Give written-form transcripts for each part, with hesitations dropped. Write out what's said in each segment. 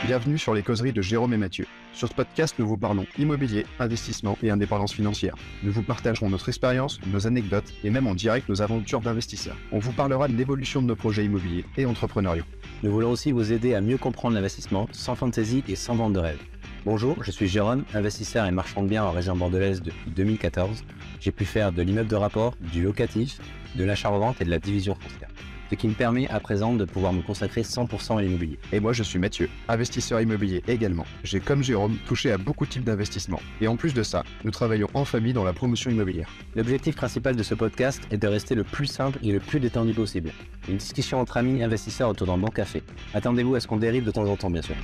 Bienvenue sur les causeries de Jérôme et Mathieu. Sur ce podcast, nous vous parlons immobilier, investissement et indépendance financière. Nous vous partagerons notre expérience, nos anecdotes et même en direct nos aventures d'investisseurs. On vous parlera de l'évolution de nos projets immobiliers et entrepreneuriaux. Nous voulons aussi vous aider à mieux comprendre l'investissement sans fantaisie et sans vente de rêve. Bonjour, je suis Jérôme, investisseur et marchand de biens en région bordelaise depuis 2014. J'ai pu faire de l'immeuble de rapport, du locatif, de l'achat-revente et de la division foncière. Ce qui me permet à présent de pouvoir me consacrer 100% à l'immobilier. Et moi je suis Mathieu, investisseur immobilier également. J'ai comme Jérôme touché à beaucoup de types d'investissements. Et en plus de ça, nous travaillons en famille dans la promotion immobilière. L'objectif principal de ce podcast est de rester le plus simple et le plus détendu possible. Une discussion entre amis investisseurs autour d'un bon café. Attendez-vous à ce qu'on dérive de temps en temps bien sûr.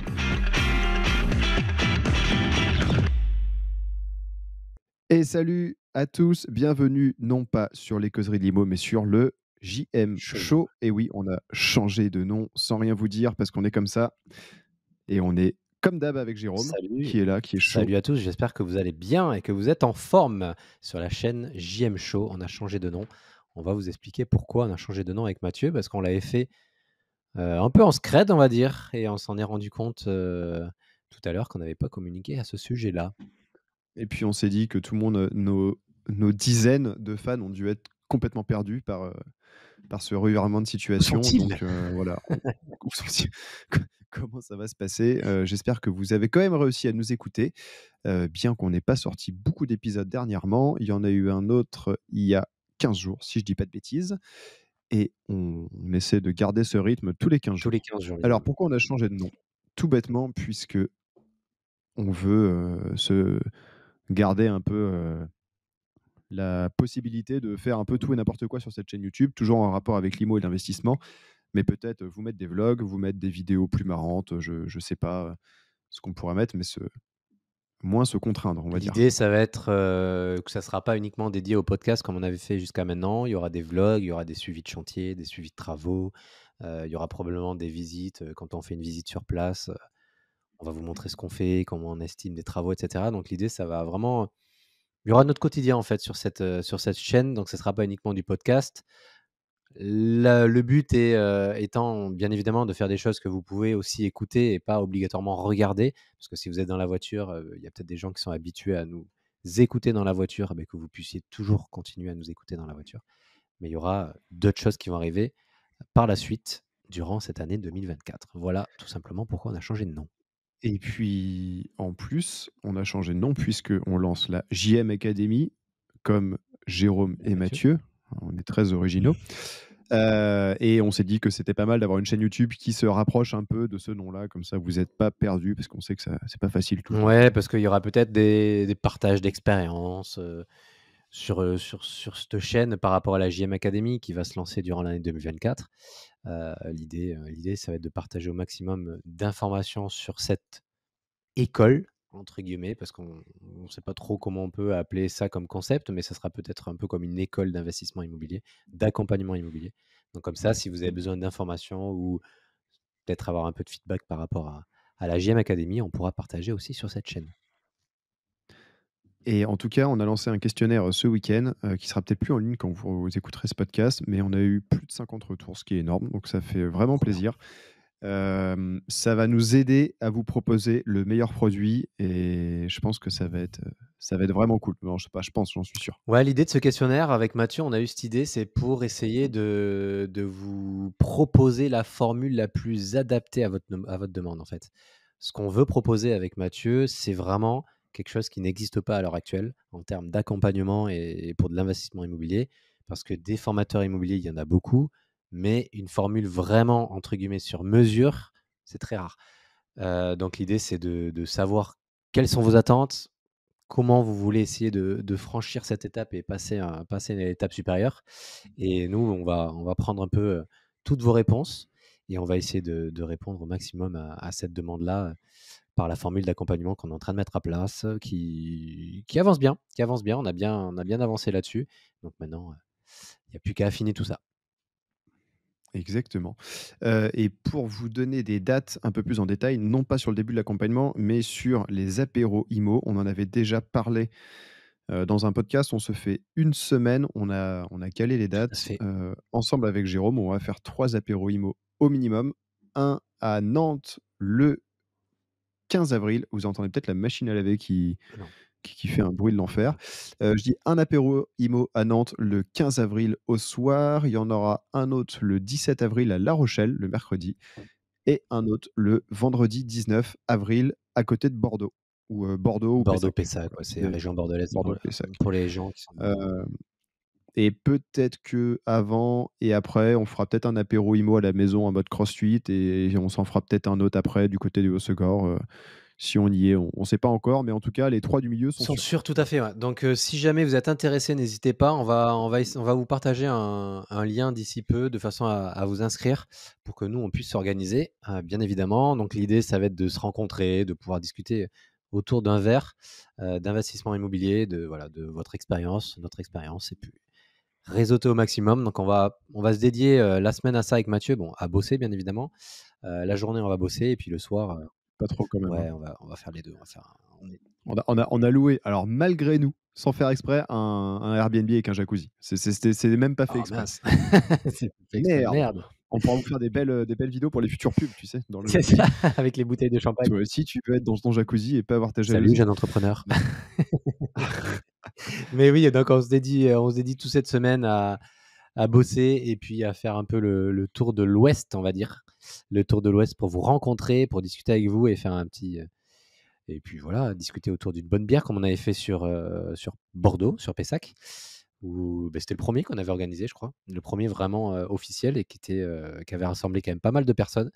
Et salut à tous, bienvenue non pas sur les causeries de l'IMO, mais sur le JM Show. Et oui, on a changé de nom sans rien vous dire parce qu'on est comme ça. Et on est comme d'hab avec Jérôme, qui est là, qui est chaud. Salut à tous, j'espère que vous allez bien et que vous êtes en forme sur la chaîne JM Show. On a changé de nom. On va vous expliquer pourquoi on a changé de nom avec Mathieu, parce qu'on l'avait fait un peu en scred, on va dire, et on s'en est rendu compte tout à l'heure qu'on n'avait pas communiqué à ce sujet-là. Et puis on s'est dit que tout le monde, nos dizaines de fans ont dû être complètement perdus par ce revirement de situation. Donc voilà, comment ça va se passer. J'espère que vous avez quand même réussi à nous écouter, bien qu'on n'ait pas sorti beaucoup d'épisodes dernièrement. Il y en a eu un autre il y a 15 jours, si je ne dis pas de bêtises. Et on essaie de garder ce rythme tous les 15 jours. Tous les 15 jours. Alors pourquoi on a changé de nom? Tout bêtement, puisque on veut se garder un peu la possibilité de faire un peu tout et n'importe quoi sur cette chaîne YouTube, toujours en rapport avec l'IMO et l'investissement, mais peut-être vous mettre des vlogs, vous mettre des vidéos plus marrantes, je sais pas ce qu'on pourrait mettre, mais moins se contraindre, on va dire. L'idée, ça va être que ça ne sera pas uniquement dédié au podcast comme on avait fait jusqu'à maintenant. Il y aura des vlogs, il y aura des suivis de chantier, des suivis de travaux. Il y aura probablement des visites. Quand on fait une visite sur place, on va vous montrer ce qu'on fait, comment on estime des travaux, etc. Donc l'idée, ça va vraiment... Il y aura notre quotidien en fait sur cette chaîne. Donc ce ne sera pas uniquement du podcast. Le but étant bien évidemment de faire des choses que vous pouvez aussi écouter et pas obligatoirement regarder, parce que si vous êtes dans la voiture, il y a peut-être des gens qui sont habitués à nous écouter dans la voiture, mais que vous puissiez toujours continuer à nous écouter dans la voiture. Mais il y aura d'autres choses qui vont arriver par la suite durant cette année 2024. Voilà tout simplement pourquoi on a changé de nom. Et puis en plus, on a changé de nom puisqu'on lance la JM Academy, comme Jérôme et Mathieu. On est très originaux. Et on s'est dit que c'était pas mal d'avoir une chaîne YouTube qui se rapproche un peu de ce nom-là, comme ça vous n'êtes pas perdus, parce qu'on sait que c'est pas facile tout le temps. Ouais, parce qu'il y aura peut-être des partages d'expériences sur cette chaîne par rapport à la JM Academy qui va se lancer durant l'année 2024. L'idée, ça va être de partager au maximum d'informations sur cette école, entre guillemets, parce qu'on ne sait pas trop comment on peut appeler ça comme concept, mais ça sera peut-être un peu comme une école d'investissement immobilier, d'accompagnement immobilier. Donc comme ça, si vous avez besoin d'informations ou peut-être avoir un peu de feedback par rapport à la JM Academy, on pourra partager aussi sur cette chaîne. Et en tout cas, on a lancé un questionnaire ce week-end qui sera peut-être plus en ligne quand vous écouterez ce podcast, mais on a eu plus de 50 retours, ce qui est énorme, donc ça fait vraiment plaisir. Ça va nous aider à vous proposer le meilleur produit et je pense que ça va être vraiment cool. Non, je sais pas, j'en suis sûr. Ouais, l'idée de ce questionnaire avec Mathieu, on a eu cette idée, c'est pour essayer de vous proposer la formule la plus adaptée à votre demande en fait. Ce qu'on veut proposer avec Mathieu, c'est vraiment quelque chose qui n'existe pas à l'heure actuelle en termes d'accompagnement et pour de l'investissement immobilier, parce que des formateurs immobiliers, il y en a beaucoup, mais une formule vraiment, entre guillemets, sur mesure, c'est très rare. Donc l'idée, c'est de savoir quelles sont vos attentes, comment vous voulez essayer de franchir cette étape et passer à l'étape supérieure. Et nous, on va prendre un peu toutes vos réponses et on va essayer de répondre au maximum à cette demande-là par la formule d'accompagnement qu'on est en train de mettre à place, qui avance bien, On a bien avancé là-dessus. Donc maintenant, il n'y a plus qu'à affiner tout ça. Exactement. Et pour vous donner des dates un peu plus en détail, non pas sur le début de l'accompagnement, mais sur les apéros IMO, on en avait déjà parlé dans un podcast. On se fait une semaine, on a calé les dates. Ensemble avec Jérôme, on va faire 3 apéros IMO au minimum. Un à Nantes le 15 avril. Vous entendez peut-être la machine à laver qui Non. fait un bruit de l'enfer. Je dis un apéro IMO à Nantes le 15 avril au soir. Il y en aura un autre le 17 avril à La Rochelle, le mercredi, et un autre le vendredi 19 avril à côté de Bordeaux, ou Bordeaux ou Pessac. Bordeaux-Pessac, Voilà, ouais, c'est c'est région bordelaise Bordeaux-Pessac. pour les gens qui sont Et peut-être qu'avant et après, on fera peut-être un apéro IMO à la maison en mode CrossFit et on s'en fera peut-être un autre après du côté du Haut-Segor. Si on y est, on ne sait pas encore, mais en tout cas, les 3 du milieu sont sont sûrs. sûrs, tout à fait, ouais. Donc si jamais vous êtes intéressé, n'hésitez pas. On va vous partager un lien d'ici peu de façon à vous inscrire pour que nous, on puisse s'organiser, bien évidemment. Donc l'idée, ça va être de se rencontrer, de pouvoir discuter autour d'un verre, d'investissement immobilier, de votre expérience, notre expérience, et puis réseauter au maximum. Donc on va se dédier la semaine à ça avec Mathieu, à bosser bien évidemment. La journée, on va bosser, et puis le soir, Pas trop quand même. ouais, Hein. on va faire les deux. On a loué, alors malgré nous, sans faire exprès, un Airbnb avec un jacuzzi. C'est même pas fait Oh exprès. mince. C'est fait exprès, merde. On pourra vous faire des belles vidéos pour les futures pubs, tu sais. Dans le C'est ça, avec les bouteilles de champagne. Toi aussi, tu peux être dans ton jacuzzi et pas avoir ta Salut, jalousie. jeune entrepreneur. Mais oui, donc on se dédie toute cette semaine à bosser et puis à faire un peu le tour de l'Ouest, on va dire. Le tour de l'Ouest pour vous rencontrer, pour discuter avec vous et faire un petit... et puis voilà, discuter autour d'une bonne bière comme on avait fait sur Bordeaux, sur Pessac. Où, c'était le premier qu'on avait organisé, je crois. Le premier vraiment officiel et qui avait rassemblé quand même pas mal de personnes.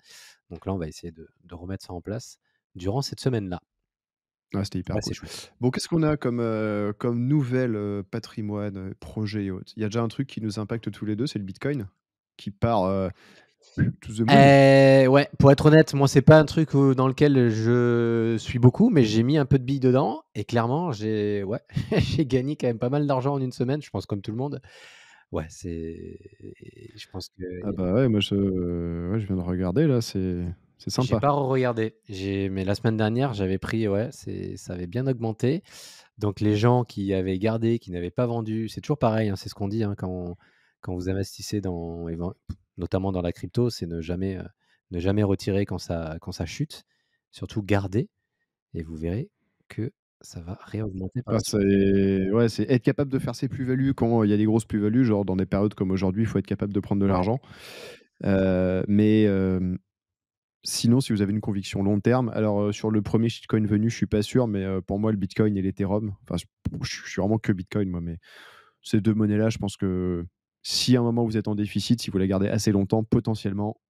Donc là, on va essayer de remettre ça en place durant cette semaine-là. Ah, c'était hyper Ouais, cool. c'est chouette. Bon, qu'est-ce qu'on a comme nouvelle patrimoine, projet et autres? Il y a déjà un truc qui nous impacte tous les deux, c'est le Bitcoin qui part to the moon. Ouais, pour être honnête, moi, c'est pas un truc dans lequel je suis beaucoup, mais j'ai mis un peu de billes dedans et clairement, j'ai j'ai gagné quand même pas mal d'argent en une semaine, je pense comme tout le monde. Ouais, je pense que Ah bah ouais, moi je viens de regarder là, c'est j'ai sympa. pas regardé. Mais la semaine dernière, j'avais pris, ça avait bien augmenté. Donc les gens qui avaient gardé, qui n'avaient pas vendu, c'est toujours pareil, hein, c'est ce qu'on dit hein, quand vous investissez notamment dans la crypto, c'est ne jamais retirer quand ça chute, surtout garder, et vous verrez que ça va réaugmenter par Ah, la suite. c'est être capable de faire ses plus-values quand il y a des grosses plus-values, genre dans des périodes comme aujourd'hui, il faut être capable de prendre de Ouais. l'argent. Mais sinon, si vous avez une conviction long terme, alors sur le premier shitcoin venu, je suis pas sûr, mais pour moi, le Bitcoin et l'Ethereum, enfin, je suis vraiment que Bitcoin, moi, mais ces deux monnaies-là, je pense que si à un moment vous êtes en déficit, si vous la gardez assez longtemps, potentiellement,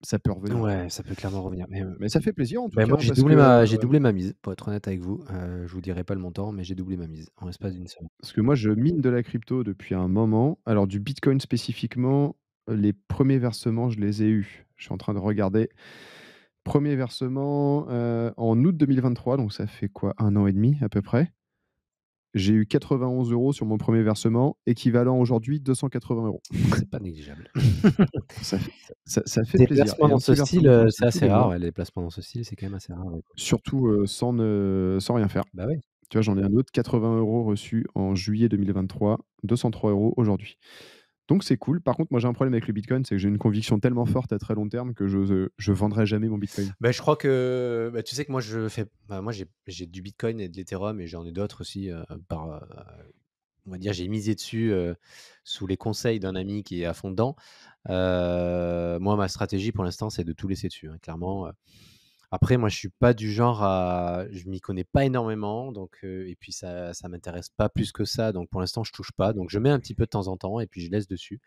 ça peut revenir. Ouais, ça peut clairement revenir. Mais ça fait plaisir en tout Moi, cas, j'ai parce doublé, que, j'ai doublé ma mise, pour être honnête avec vous. Je vous dirai pas le montant, mais j'ai doublé ma mise en l'espace d'une semaine. parce que moi, je mine de la crypto depuis un moment. Alors, du Bitcoin spécifiquement, les premiers versements, je les ai eus. Je suis en train de regarder. Premier versement en août 2023, donc ça fait quoi, 1 an et demi à peu près. J'ai eu 91 € sur mon premier versement, équivalent aujourd'hui 280 €. C'est pas négligeable. Ça fait Des plaisir. placements Et un dans petit ce versement style, comme ça c'est tous assez les rare. mois. Ouais, les placements dans ce style, c'est quand même assez rare. Ouais. Surtout sans rien faire. Bah oui. Tu vois, j'en ai un autre, 80 € reçu en juillet 2023, 203 € aujourd'hui. Donc c'est cool. Par contre, moi j'ai un problème avec le Bitcoin, c'est que j'ai une conviction tellement forte à très long terme que je vendrai jamais mon Bitcoin. Bah, je crois que tu sais que moi moi j'ai du Bitcoin et de l'Ethereum et j'en ai d'autres aussi on va dire j'ai misé dessus sous les conseils d'un ami qui est à fond dedans. Moi ma stratégie pour l'instant c'est de tout laisser dessus hein, clairement. Après moi je suis pas du genre je m'y connais pas énormément donc et puis ça m'intéresse pas plus que ça donc pour l'instant je touche pas donc je mets un petit peu de temps en temps et puis je laisse dessus.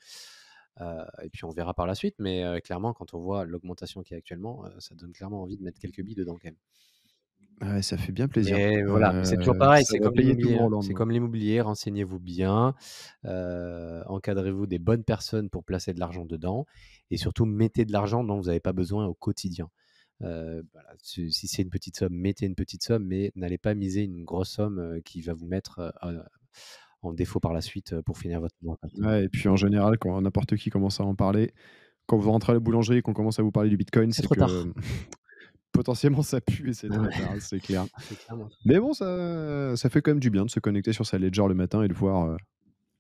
Et puis on verra par la suite, mais clairement, quand on voit l'augmentation qu'il y a actuellement, ça donne clairement envie de mettre quelques billes dedans quand même. Ouais, ça fait bien plaisir. Mais voilà, mais c'est toujours pareil, Ça c'est va comme payer tout l'immobilier, droit au c'est lendemain. comme l'immobilier, renseignez-vous bien, encadrez-vous des bonnes personnes pour placer de l'argent dedans, et surtout mettez de l'argent dont vous n'avez pas besoin au quotidien. Voilà, si c'est une petite somme, mettez une petite somme, mais n'allez pas miser une grosse somme qui va vous mettre en défaut par la suite pour finir votre mois. Ouais, et puis en général, quand n'importe qui commence à en parler, quand vous rentrez à la boulangerie et qu'on commence à vous parler du Bitcoin, C'est c'est trop tard. que potentiellement ça pue et c'est très tard, c'est clair. C'est clairement ça. Mais bon, ça fait quand même du bien de se connecter sur sa ledger le matin et de voir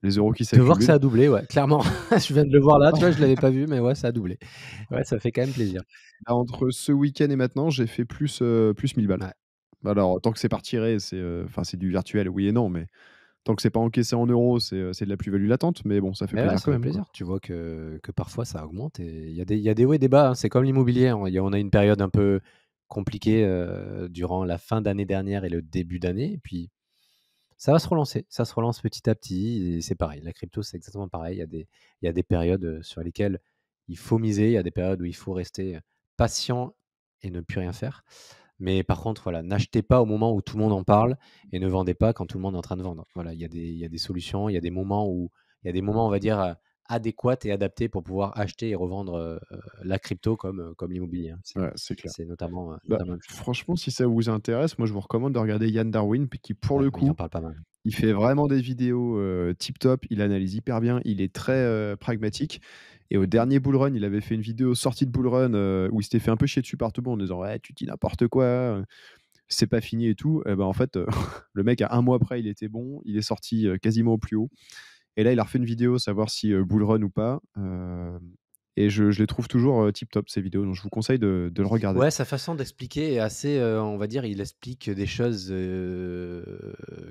Les euros qui De voir que ça s'accumulent. a doublé, ouais, clairement. Je viens de le voir là, tu vois, je l'avais pas vu, mais ouais, ça a doublé. Ouais, ça fait quand même plaisir. Là, entre ce week-end et maintenant, j'ai fait plus 1000 balles. Ouais. Alors, tant que c'est pas retiré, c'est du virtuel, oui et non, mais tant que c'est pas encaissé en euros, c'est de la plus-value latente, mais bon, ça fait Mais ouais, plaisir ça quand fait même, quoi. plaisir. Tu vois que parfois ça augmente et il y a des hauts et des bas, hein. C'est comme l'immobilier, hein. On a une période un peu compliquée durant la fin d'année dernière et le début d'année. Et puis ça va se relancer. Ça se relance petit à petit. Et c'est pareil. La crypto, c'est exactement pareil. Il y a des périodes sur lesquelles il faut miser. Il y a des périodes où il faut rester patient et ne plus rien faire. Mais par contre, voilà, n'achetez pas au moment où tout le monde en parle et ne vendez pas quand tout le monde est en train de vendre. Voilà, il y a des solutions, il y a des moments où, il y a des moments, on va dire, adéquats et adaptés pour pouvoir acheter et revendre la crypto comme l'immobilier, hein. Ouais, c'est clair. C'est notamment, Bah, notamment la même chose. franchement, si ça vous intéresse, moi, je vous recommande de regarder Yann Darwin, puis qui, pour Ouais, le oui, il en coup, parle pas mal. il fait vraiment des vidéos tip top. Il analyse hyper bien. Il est très pragmatique. Et au dernier Bull Run, il avait fait une vidéo sortie de Bull Run où il s'était fait un peu chier dessus par tout le monde en disant ouais, tu dis n'importe quoi, c'est pas fini et tout. Et ben en fait, le mec, à un mois après, il était bon. Il est sorti quasiment au plus haut. Et là, il a refait une vidéo, savoir si Bull Run ou pas. Et je les trouve toujours tip top, ces vidéos. Donc je vous conseille de le regarder. Ouais, sa façon d'expliquer est assez, on va dire, il explique des choses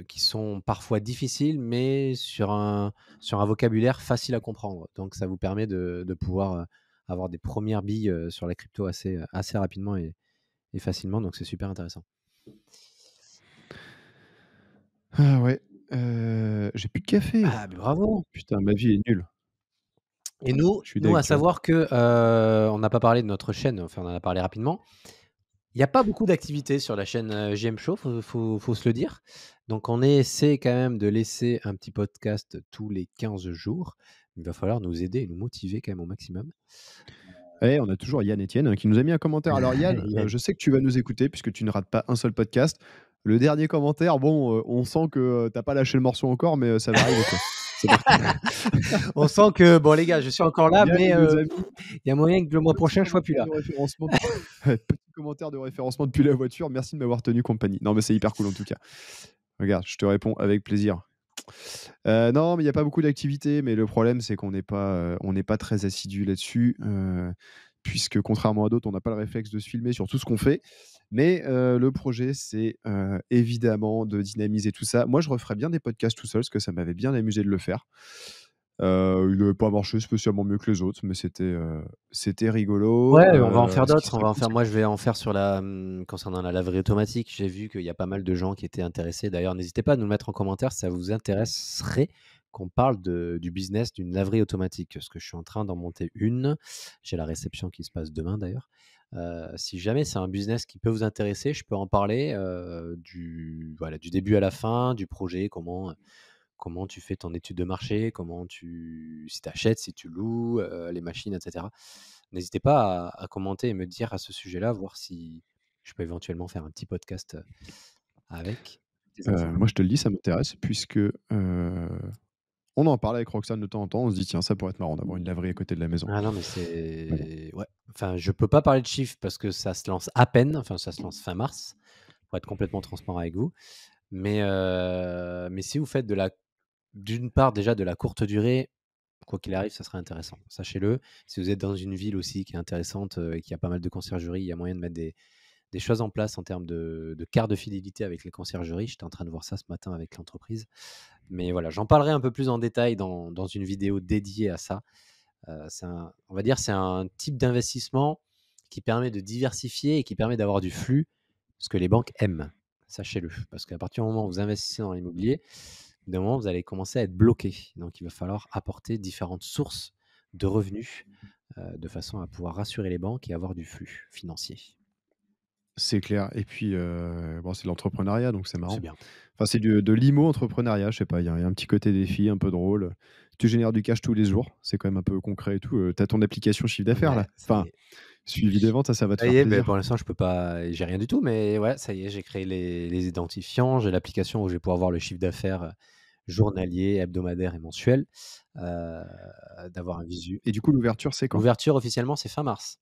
qui sont parfois difficiles, mais sur un vocabulaire facile à comprendre. Donc ça vous permet de pouvoir avoir des premières billes sur la crypto assez rapidement et facilement. Donc c'est super intéressant. Ah ouais. J'ai plus de café. Ah, mais bravo! Putain, ma vie est nulle. Et nous, Je suis nous deg, à tu vois. savoir que on n'a pas parlé de notre chaîne, enfin on en a parlé rapidement. Il y a pas beaucoup d'activités sur la chaîne JM Show, faut se le dire. Donc on essaie quand même de laisser un petit podcast tous les 15 jours. Il va falloir nous aider et nous motiver quand même au maximum. Et on a toujours Yann Etienne qui nous a mis un commentaire. Alors Yann, Yann. je sais que tu vas nous écouter puisque tu ne rates pas un seul podcast. Le dernier commentaire, bon, on sent que tu pas lâché le morceau encore, mais ça va arriver, quoi. C'est parti. On sent que, bon les gars, je suis encore là, Yann, mais il nous a mis il y a moyen que le mois prochain, je sois plus là. de référencement. Petit commentaire de référencement depuis la voiture. Merci de m'avoir tenu compagnie. Non, mais c'est hyper cool en tout cas. Regarde, je te réponds avec plaisir. Non, mais il y a pas beaucoup d'activités, mais le problème, c'est on n'est pas très assidu là-dessus, puisque contrairement à d'autres, on n'a pas le réflexe de se filmer sur tout ce qu'on fait. Mais le projet, c'est évidemment de dynamiser tout ça. Moi, je referais bien des podcasts tout seul, parce que ça m'avait bien amusé de le faire. Il n'avait pas marché spécialement mieux que les autres, mais c'était rigolo. Ouais, on va en faire Ce qui d'autres. On serait va en cool, faire. c'est Moi, je vais en faire sur concernant la laverie automatique. J'ai vu qu'il y a pas mal de gens qui étaient intéressés. D'ailleurs, n'hésitez pas à nous le mettre en commentaire si ça vous intéresserait qu'on parle du business d'une laverie automatique. Parce que je suis en train d'en monter une. J'ai la réception qui se passe demain d'ailleurs. Si jamais c'est un business qui peut vous intéresser, je peux en parler du début à la fin, du projet, comment tu fais ton étude de marché, si tu achètes, si tu loues, les machines, etc. N'hésitez pas à commenter et me dire à ce sujet-là, voir si je peux éventuellement faire un petit podcast avec des infos. moi, je te le dis, ça m'intéresse, puisque on en parle avec Roxane de temps en temps. On se dit, tiens, ça pourrait être marrant d'avoir une laverie à côté de la maison. Ah non, mais c'est... Ouais. Enfin, je peux pas parler de chiffres parce que ça se lance à peine. Enfin, ça se lance fin mars, pour être complètement transparent avec vous. Mais si vous faites d'une part déjà de la courte durée, quoi qu'il arrive, ça serait intéressant. Sachez-le. Si vous êtes dans une ville aussi qui est intéressante et qui a pas mal de conciergeries, il y a moyen de mettre des choses en place en termes de carte de fidélité avec les conciergeries. J'étais en train de voir ça ce matin avec l'entreprise. Mais voilà, j'en parlerai un peu plus en détail dans une vidéo dédiée à ça. On va dire c'est un type d'investissement qui permet de diversifier et qui permet d'avoir du flux, ce que les banques aiment. Sachez-le. Parce qu'à partir du moment où vous investissez dans l'immobilier, d'un moment, vous allez commencer à être bloqué. Donc, il va falloir apporter différentes sources de revenus de façon à pouvoir rassurer les banques et avoir du flux financier. C'est clair. Et puis, bon, c'est de l'entrepreneuriat, donc c'est marrant. C'est bien. Enfin, c'est de l'IMO-entrepreneuriat, je sais pas, il y a un petit côté défi, un peu drôle. Tu génères du cash tous les jours, c'est quand même un peu concret et tout. Tu as ton application chiffre d'affaires, Ouais, là. ça Enfin, y est. suivi des ventes, ça va te Ça faire y est, plaisir. pour l'instant, je peux pas, j'ai rien du tout, mais ouais, ça y est, j'ai créé les identifiants, j'ai l'application où je vais pouvoir voir le chiffre d'affaires journalier, hebdomadaire et mensuel, d'avoir un visu. Et du coup, l'ouverture, c'est quand? L'ouverture officiellement, c'est fin mars.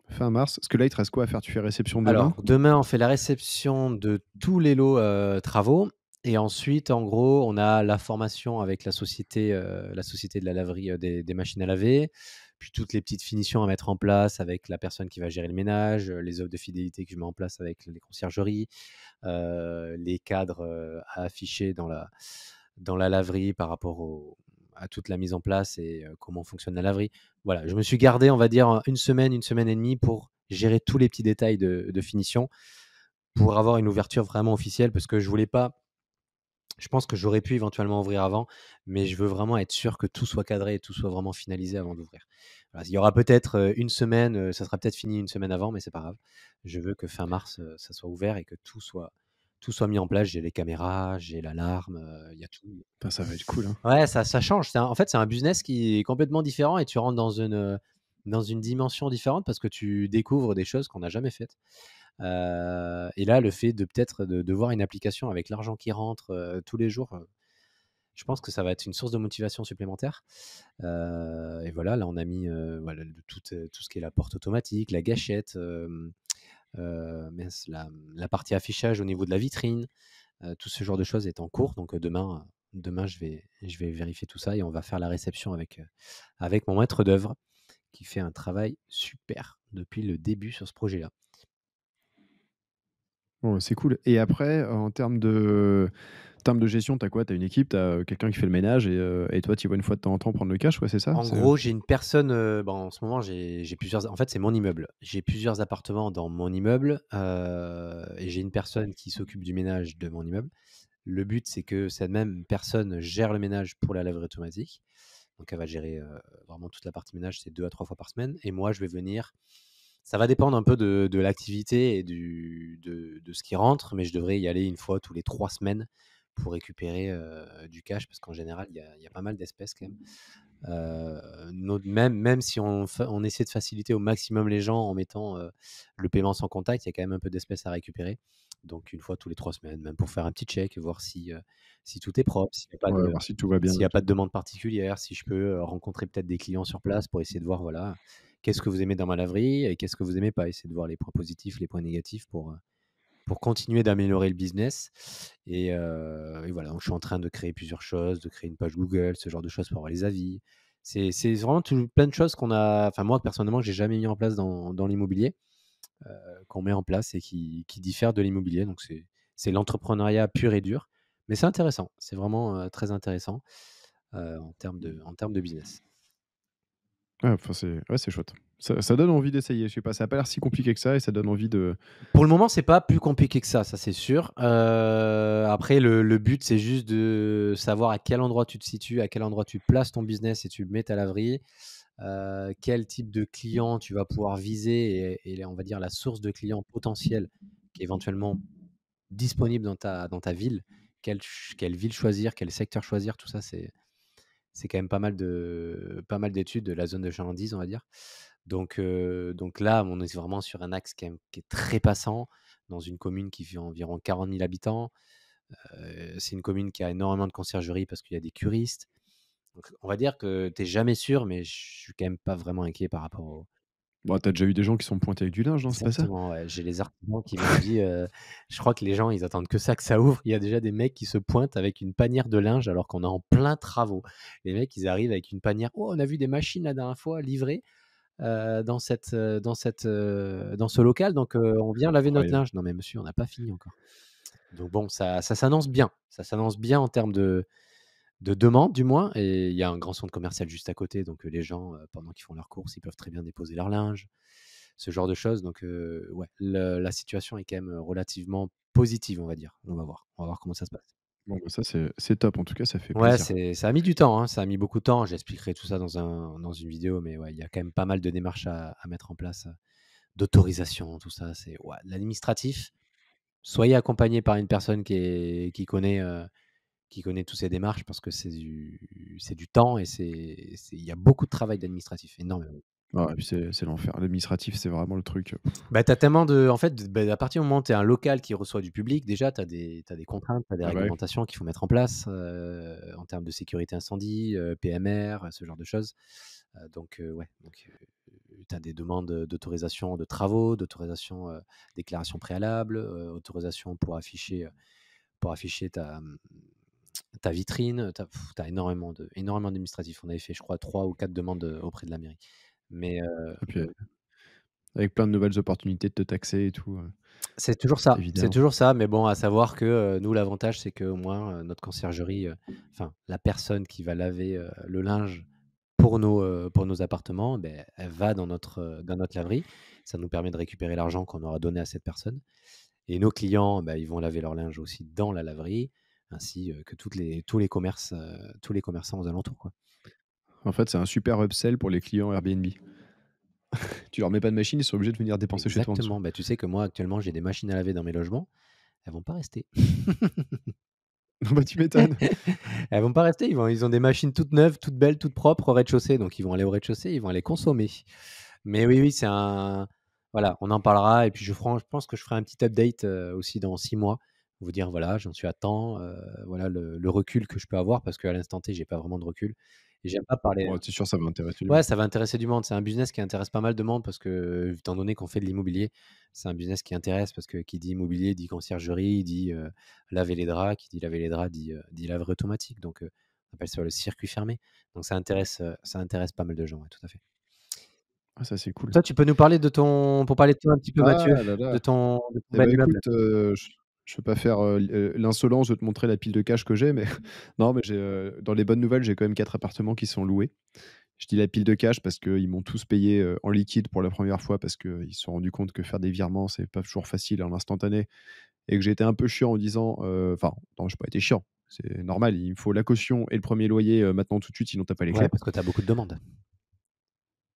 Fin mars? Parce que là, il te reste quoi à faire? Tu fais réception demain? Alors, demain, on fait la réception de tous les lots travaux Et ensuite, en gros, on a la formation avec la société de la laverie, des machines à laver, puis toutes les petites finitions à mettre en place avec la personne qui va gérer le ménage, les offres de fidélité que je mets en place avec les conciergeries, les cadres, à afficher dans la laverie par rapport à toute la mise en place et comment fonctionne la laverie. Voilà, je me suis gardé, on va dire, une semaine et demie pour gérer tous les petits détails de finition, pour avoir une ouverture vraiment officielle parce que je voulais pas. Je pense que j'aurais pu éventuellement ouvrir avant, mais je veux vraiment être sûr que tout soit cadré et tout soit vraiment finalisé avant d'ouvrir. Voilà, il y aura peut-être, une semaine, ça sera peut-être fini une semaine avant, mais c'est pas grave. Je veux que fin mars, ça soit ouvert et que tout soit mis en place. J'ai les caméras, j'ai l'alarme, il y a tout. Putain, ça va être cool, hein. Ouais, ça change. En fait, c'est un business qui est complètement différent et tu rentres dans une dimension différente parce que tu découvres des choses qu'on n'a jamais faites. Et là, le fait de peut-être de voir une application avec l'argent qui rentre, tous les jours, je pense que ça va être une source de motivation supplémentaire. Et voilà, là, on a mis, voilà, tout ce qui est la porte automatique, la gâchette, mince, la partie affichage au niveau de la vitrine, tout ce genre de choses est en cours. Donc, demain, je vais vérifier tout ça et on va faire la réception avec mon maître d'œuvre qui fait un travail super depuis le début sur ce projet-là. Bon, c'est cool. Et après, en termes de gestion, tu as quoi? Tu as une équipe, tu as quelqu'un qui fait le ménage et toi, tu y vas une fois de temps en temps prendre le cash, ouais, c'est ça? En gros, j'ai une personne, en ce moment, j'ai plusieurs, en fait, c'est mon immeuble. J'ai plusieurs appartements dans mon immeuble, et j'ai une personne qui s'occupe du ménage de mon immeuble. Le but, c'est que cette même personne gère le ménage pour la laverie automatique. Donc elle va gérer, vraiment toute la partie ménage, c'est 2 à 3 fois par semaine et moi, je vais venir. Ça va dépendre un peu de l'activité et de ce qui rentre, mais je devrais y aller une fois tous les 3 semaines pour récupérer, du cash parce qu'en général, il y a pas mal d'espèces quand même. Même si on essaie de faciliter au maximum les gens en mettant, le paiement sans contact, il y a quand même un peu d'espèces à récupérer. Donc une fois tous les 3 semaines, même pour faire un petit check, voir si tout est propre, Ouais, voir si tout va bien s'il et y a pas tout. de demande particulière, si je peux, rencontrer peut-être des clients sur place pour essayer de voir, voilà, qu'est-ce que vous aimez dans ma laverie et qu'est-ce que vous aimez pas? Essayer de voir les points positifs, les points négatifs pour continuer d'améliorer le business et voilà, donc je suis en train de créer plusieurs choses, de créer une page Google, ce genre de choses pour avoir les avis. C'est vraiment plein de choses moi personnellement, que j'ai jamais mis en place dans l'immobilier, qu'on met en place et qui diffèrent de l'immobilier. Donc c'est l'entrepreneuriat pur et dur, mais c'est intéressant. C'est vraiment, très intéressant, en termes de business. Ouais, enfin, c'est chouette. Ça donne envie d'essayer, je sais pas, ça a pas l'air si compliqué que ça et ça donne envie de Pour le moment, c'est pas plus compliqué que ça c'est sûr. Après le but, c'est juste de savoir à quel endroit tu te situes, à quel endroit tu places ton business et tu mets ta laverie, quel type de client tu vas pouvoir viser et on va dire la source de clients potentiels qui est éventuellement disponible dans ta ville. Quelle ville choisir, quel secteur choisir, tout ça, c'est quand même pas mal d'études de la zone de chalandise, on va dire. Donc là, on est vraiment sur un axe qui est très passant, dans une commune qui fait environ 40 000 habitants. C'est une commune qui a énormément de conciergerie parce qu'il y a des curistes. Donc on va dire que tu es jamais sûr, mais je suis quand même pas vraiment inquiet par rapport au. Bon, tu as déjà eu des gens qui sont pointés avec du linge, non, c'est pas ça? Exactement, ouais. J'ai les artisans qui m'ont dit, je crois que les gens, ils attendent que ça, que ça ouvre. Il y a déjà des mecs qui se pointent avec une panière de linge alors qu'on est en plein travaux. Les mecs, ils arrivent avec une panière: «Oh, on a vu des machines la dernière fois livrées, dans ce local, donc on vient laver notre Incroyable. linge». Non mais monsieur, on n'a pas fini encore. Donc bon, ça s'annonce bien. Ça s'annonce bien en termes de demande du moins et il y a un grand centre commercial juste à côté, donc les gens, pendant qu'ils font leurs courses, ils peuvent très bien déposer leur linge, ce genre de choses. Donc ouais, la situation est quand même relativement positive, on va dire. On va voir comment ça se passe. Bon, bah, ça, c'est top. En tout cas, ça fait Ouais, plaisir. ça a mis du temps, hein, ça a mis beaucoup de temps. J'expliquerai tout ça dans une vidéo, mais ouais, il y a quand même pas mal de démarches à mettre en place, d'autorisation, tout ça. C'est ouais, l'administratif. Soyez accompagné par une personne qui connaît toutes ces démarches parce que c'est du temps et il y a beaucoup de travail d'administratif, énormément. Ah, et puis c'est l'enfer. L'administratif, c'est vraiment le truc. Bah, tu as tellement en fait, à partir du moment où tu es un local qui reçoit du public, déjà, tu as des contraintes, tu as des Ah bah, ouais. réglementations qu'il faut mettre en place, en termes de sécurité incendie, PMR, ce genre de choses. Ouais, tu as des demandes, d'autorisation de travaux, d'autorisation, déclaration préalable, autorisation pour afficher ta vitrine. Tu as énormément d'administratifs. On avait fait, je crois, 3 ou 4 demandes auprès de la mairie. Mais Et puis, avec plein de nouvelles opportunités de te taxer et tout, c'est toujours évidemment. ça. Mais bon, à savoir que nous, l'avantage, c'est qu'au moins, notre conciergerie, enfin, la personne qui va laver le linge pour nos appartements, ben, elle va dans notre laverie. Ça nous permet de récupérer l'argent qu'on aura donné à cette personne. Et nos clients, bah, ils vont laver leur linge aussi dans la laverie, ainsi que tous les commerces, tous les commerçants aux alentours, quoi. En fait, c'est un super upsell pour les clients Airbnb. Tu leur mets pas de machine, ils sont obligés de venir dépenser chez toi en dessous. Exactement. Bah, tu sais que moi, actuellement, j'ai des machines à laver dans mes logements. Elles vont pas rester. Bah, tu m'étonnes. Elles vont pas rester. Ils ont des machines toutes neuves, toutes belles, toutes propres au rez-de-chaussée. Donc, ils vont aller au rez-de-chaussée, ils vont aller consommer. Mais oui, c'est un. Voilà, on en parlera. Et puis, je pense que je ferai un petit update aussi dans 6 mois. Vous dire, voilà, j'en suis à temps. Voilà le recul que je peux avoir parce qu'à l'instant T, j'ai pas vraiment de recul. Et j'aime pas parler. Ouais, c'est sûr, ça va intéresser du Ouais, monde. ça va intéresser du monde. C'est un business qui intéresse pas mal de monde parce que, étant donné qu'on fait de l'immobilier, c'est un business qui intéresse parce que qui dit immobilier dit conciergerie, dit laver les draps, qui dit laver les draps dit laverie automatique. Donc, on appelle ça le circuit fermé. Donc, ça intéresse pas mal de gens, ouais, tout à fait. Ah, ça, c'est cool. Toi, tu peux nous parler pour parler de toi un petit peu, Ah Mathieu, là là. de ton Eh ben bel immeuble. écoute, je veux pas faire, l'insolence de te montrer la pile de cash que j'ai, mais non, mais j'ai, dans les bonnes nouvelles, j'ai quand même 4 appartements qui sont loués. Je dis la pile de cash parce qu'ils m'ont tous payé, en liquide pour la première fois parce qu'ils se sont rendus compte que faire des virements, c'est pas toujours facile en instantané et que j'ai été un peu chiant en disant, enfin, non, j'ai pas été chiant, c'est normal, il me faut la caution et le premier loyer, maintenant tout de suite, sinon tu as pas les Ouais, clés. parce que tu as beaucoup de demandes.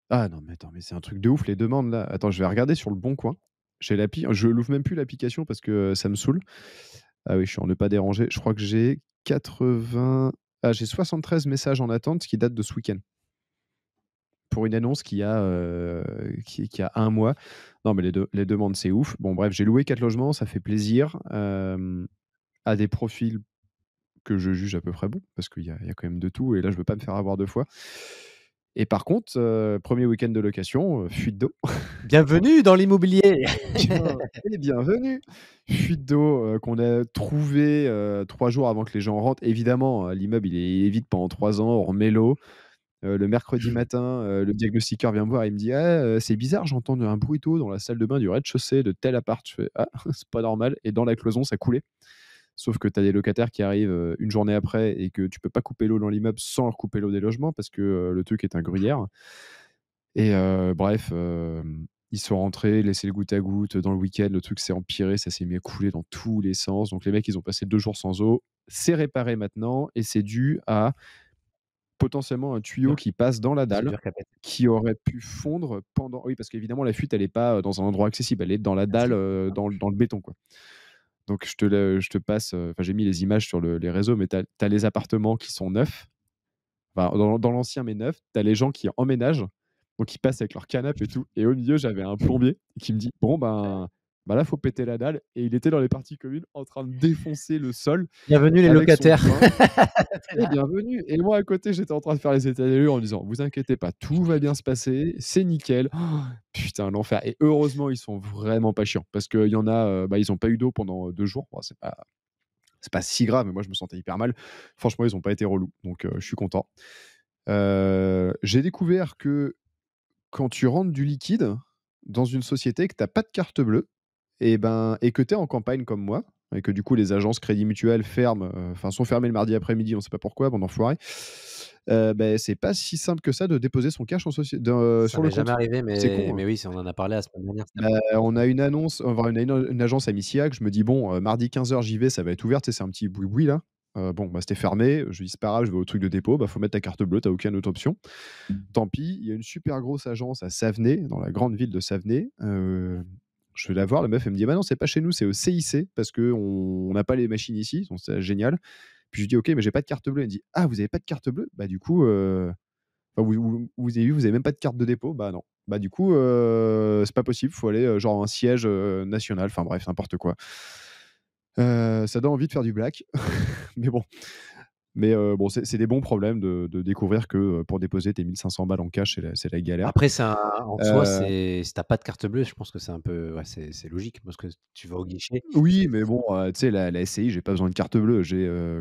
Ah non, mais attends, mais c'est un truc de ouf les demandes là. Attends, je vais regarder sur le Bon Coin. J'ai je l'ouvre même plus l'application parce que ça me saoule. Ah oui, je suis en ne pas déranger. Je crois que j'ai 80 j'ai 73 messages en attente qui datent de ce week-end. Pour une annonce qui a 1 mois. Non, mais les demandes, c'est ouf. Bon bref, j'ai loué 4 logements, ça fait plaisir, à des profils que je juge à peu près bons, parce qu'il y a quand même de tout et là, je veux pas me faire avoir 2 fois. Et par contre, 1er week-end de location, fuite d'eau. Bienvenue dans l'immobilier! Tiens et bienvenue! Fuite d'eau, qu'on a trouvée, 3 jours avant que les gens rentrent. Évidemment, l'immeuble, il est vide pendant 3 ans, on remet l'eau. Le mercredi matin, le diagnostiqueur vient me voir et il me dit: «Ah, c'est bizarre, j'entends un bruit d'eau dans la salle de bain du rez-de-chaussée de tel appart». Je fais: «Ah, c'est pas normal» et dans la cloison, ça coulait. Sauf que tu as des locataires qui arrivent, 1 journée après et que tu peux pas couper l'eau dans l'immeuble sans leur couper l'eau des logements parce que, le truc est un gruyère. Et bref, ils sont rentrés, laissé le goutte à goutte dans le week-end, le truc s'est empiré, ça s'est mis à couler dans tous les sens. Donc les mecs, ils ont passé 2 jours sans eau. C'est réparé maintenant et c'est dû à potentiellement un tuyau Dur. qui passe dans la C'est dalle, dur qu'à péter. qui aurait pu fondre pendant oui, parce qu'évidemment la fuite, elle est pas, dans un endroit accessible, elle est dans la dalle, Merci. dans le béton, quoi. Donc je te passe, enfin j'ai mis les images sur les réseaux, mais tu as les appartements qui sont neufs. Enfin, dans l'ancien mais neuf, tu as les gens qui emménagent, donc ils passent avec leur canapé et tout et au milieu, j'avais un plombier qui me dit: «Bon ben là, faut péter la dalle» et il était dans les parties communes en train de défoncer le sol Bienvenue les avec son locataires. joint. Et bienvenue et moi à côté, j'étais en train de faire les états des lieux en disant: «Vous inquiétez pas, tout va bien se passer, c'est nickel». Putain, l'enfer et heureusement, ils sont vraiment pas chiants parce qu'il y en a, ils ont pas eu d'eau pendant, 2 jours. Bon, c'est pas si grave, mais moi je me sentais hyper mal. Franchement, ils ont pas été relous, donc je suis content. J'ai découvert que quand tu rentres du liquide dans une société, que tu as pas de carte bleue et que tu es en campagne comme moi et que du coup les agences crédit mutuel ferment, enfin sont fermées le mardi après-midi, on sait pas pourquoi, bande d'enfoirés. C'est pas si simple que ça de déposer son cash Ça sur le m'est jamais compte. arrivé, C'est con, hein? mais oui, si on en a parlé la semaine dernière, c'est On a une annonce, enfin une agence à Missillac, je me dis: «Bon, mardi 15h j'y vais, ça va être ouvert», tu sais, c'est un petit boui-boui là. Bon, c'était fermé, je dis: «C'est pas grave, je vais au truc de dépôt», faut mettre ta carte bleue, tu aucune autre option. Tant pis, il y a une super grosse agence à Savenay, dans la grande ville de Savenay, je vais la voir, la meuf elle me dit: «Bah non, c'est pas chez nous, c'est au CIC parce qu'on n'a pas les machines ici», donc c'est génial. Puis je lui dis: «OK, mais j'ai pas de carte bleue». Elle me dit: «Ah, vous avez pas de carte bleue? Bah du coup, enfin, vous avez vu, vous avez même pas de carte de dépôt?» Bah non. Bah du coup, c'est pas possible, faut aller, genre à un siège, national, enfin bref, n'importe quoi. Ça donne envie de faire du black, mais bon. Mais bon, c'est des bons problèmes de découvrir que pour déposer tes 1500 balles en cash, c'est la galère. Après, en soi, Euh, si t'as pas de carte bleue, je pense que c'est un peu, ouais, c'est logique parce que tu vas au guichet. oui, mais bon, tu sais, la SCI, j'ai pas besoin de carte bleue.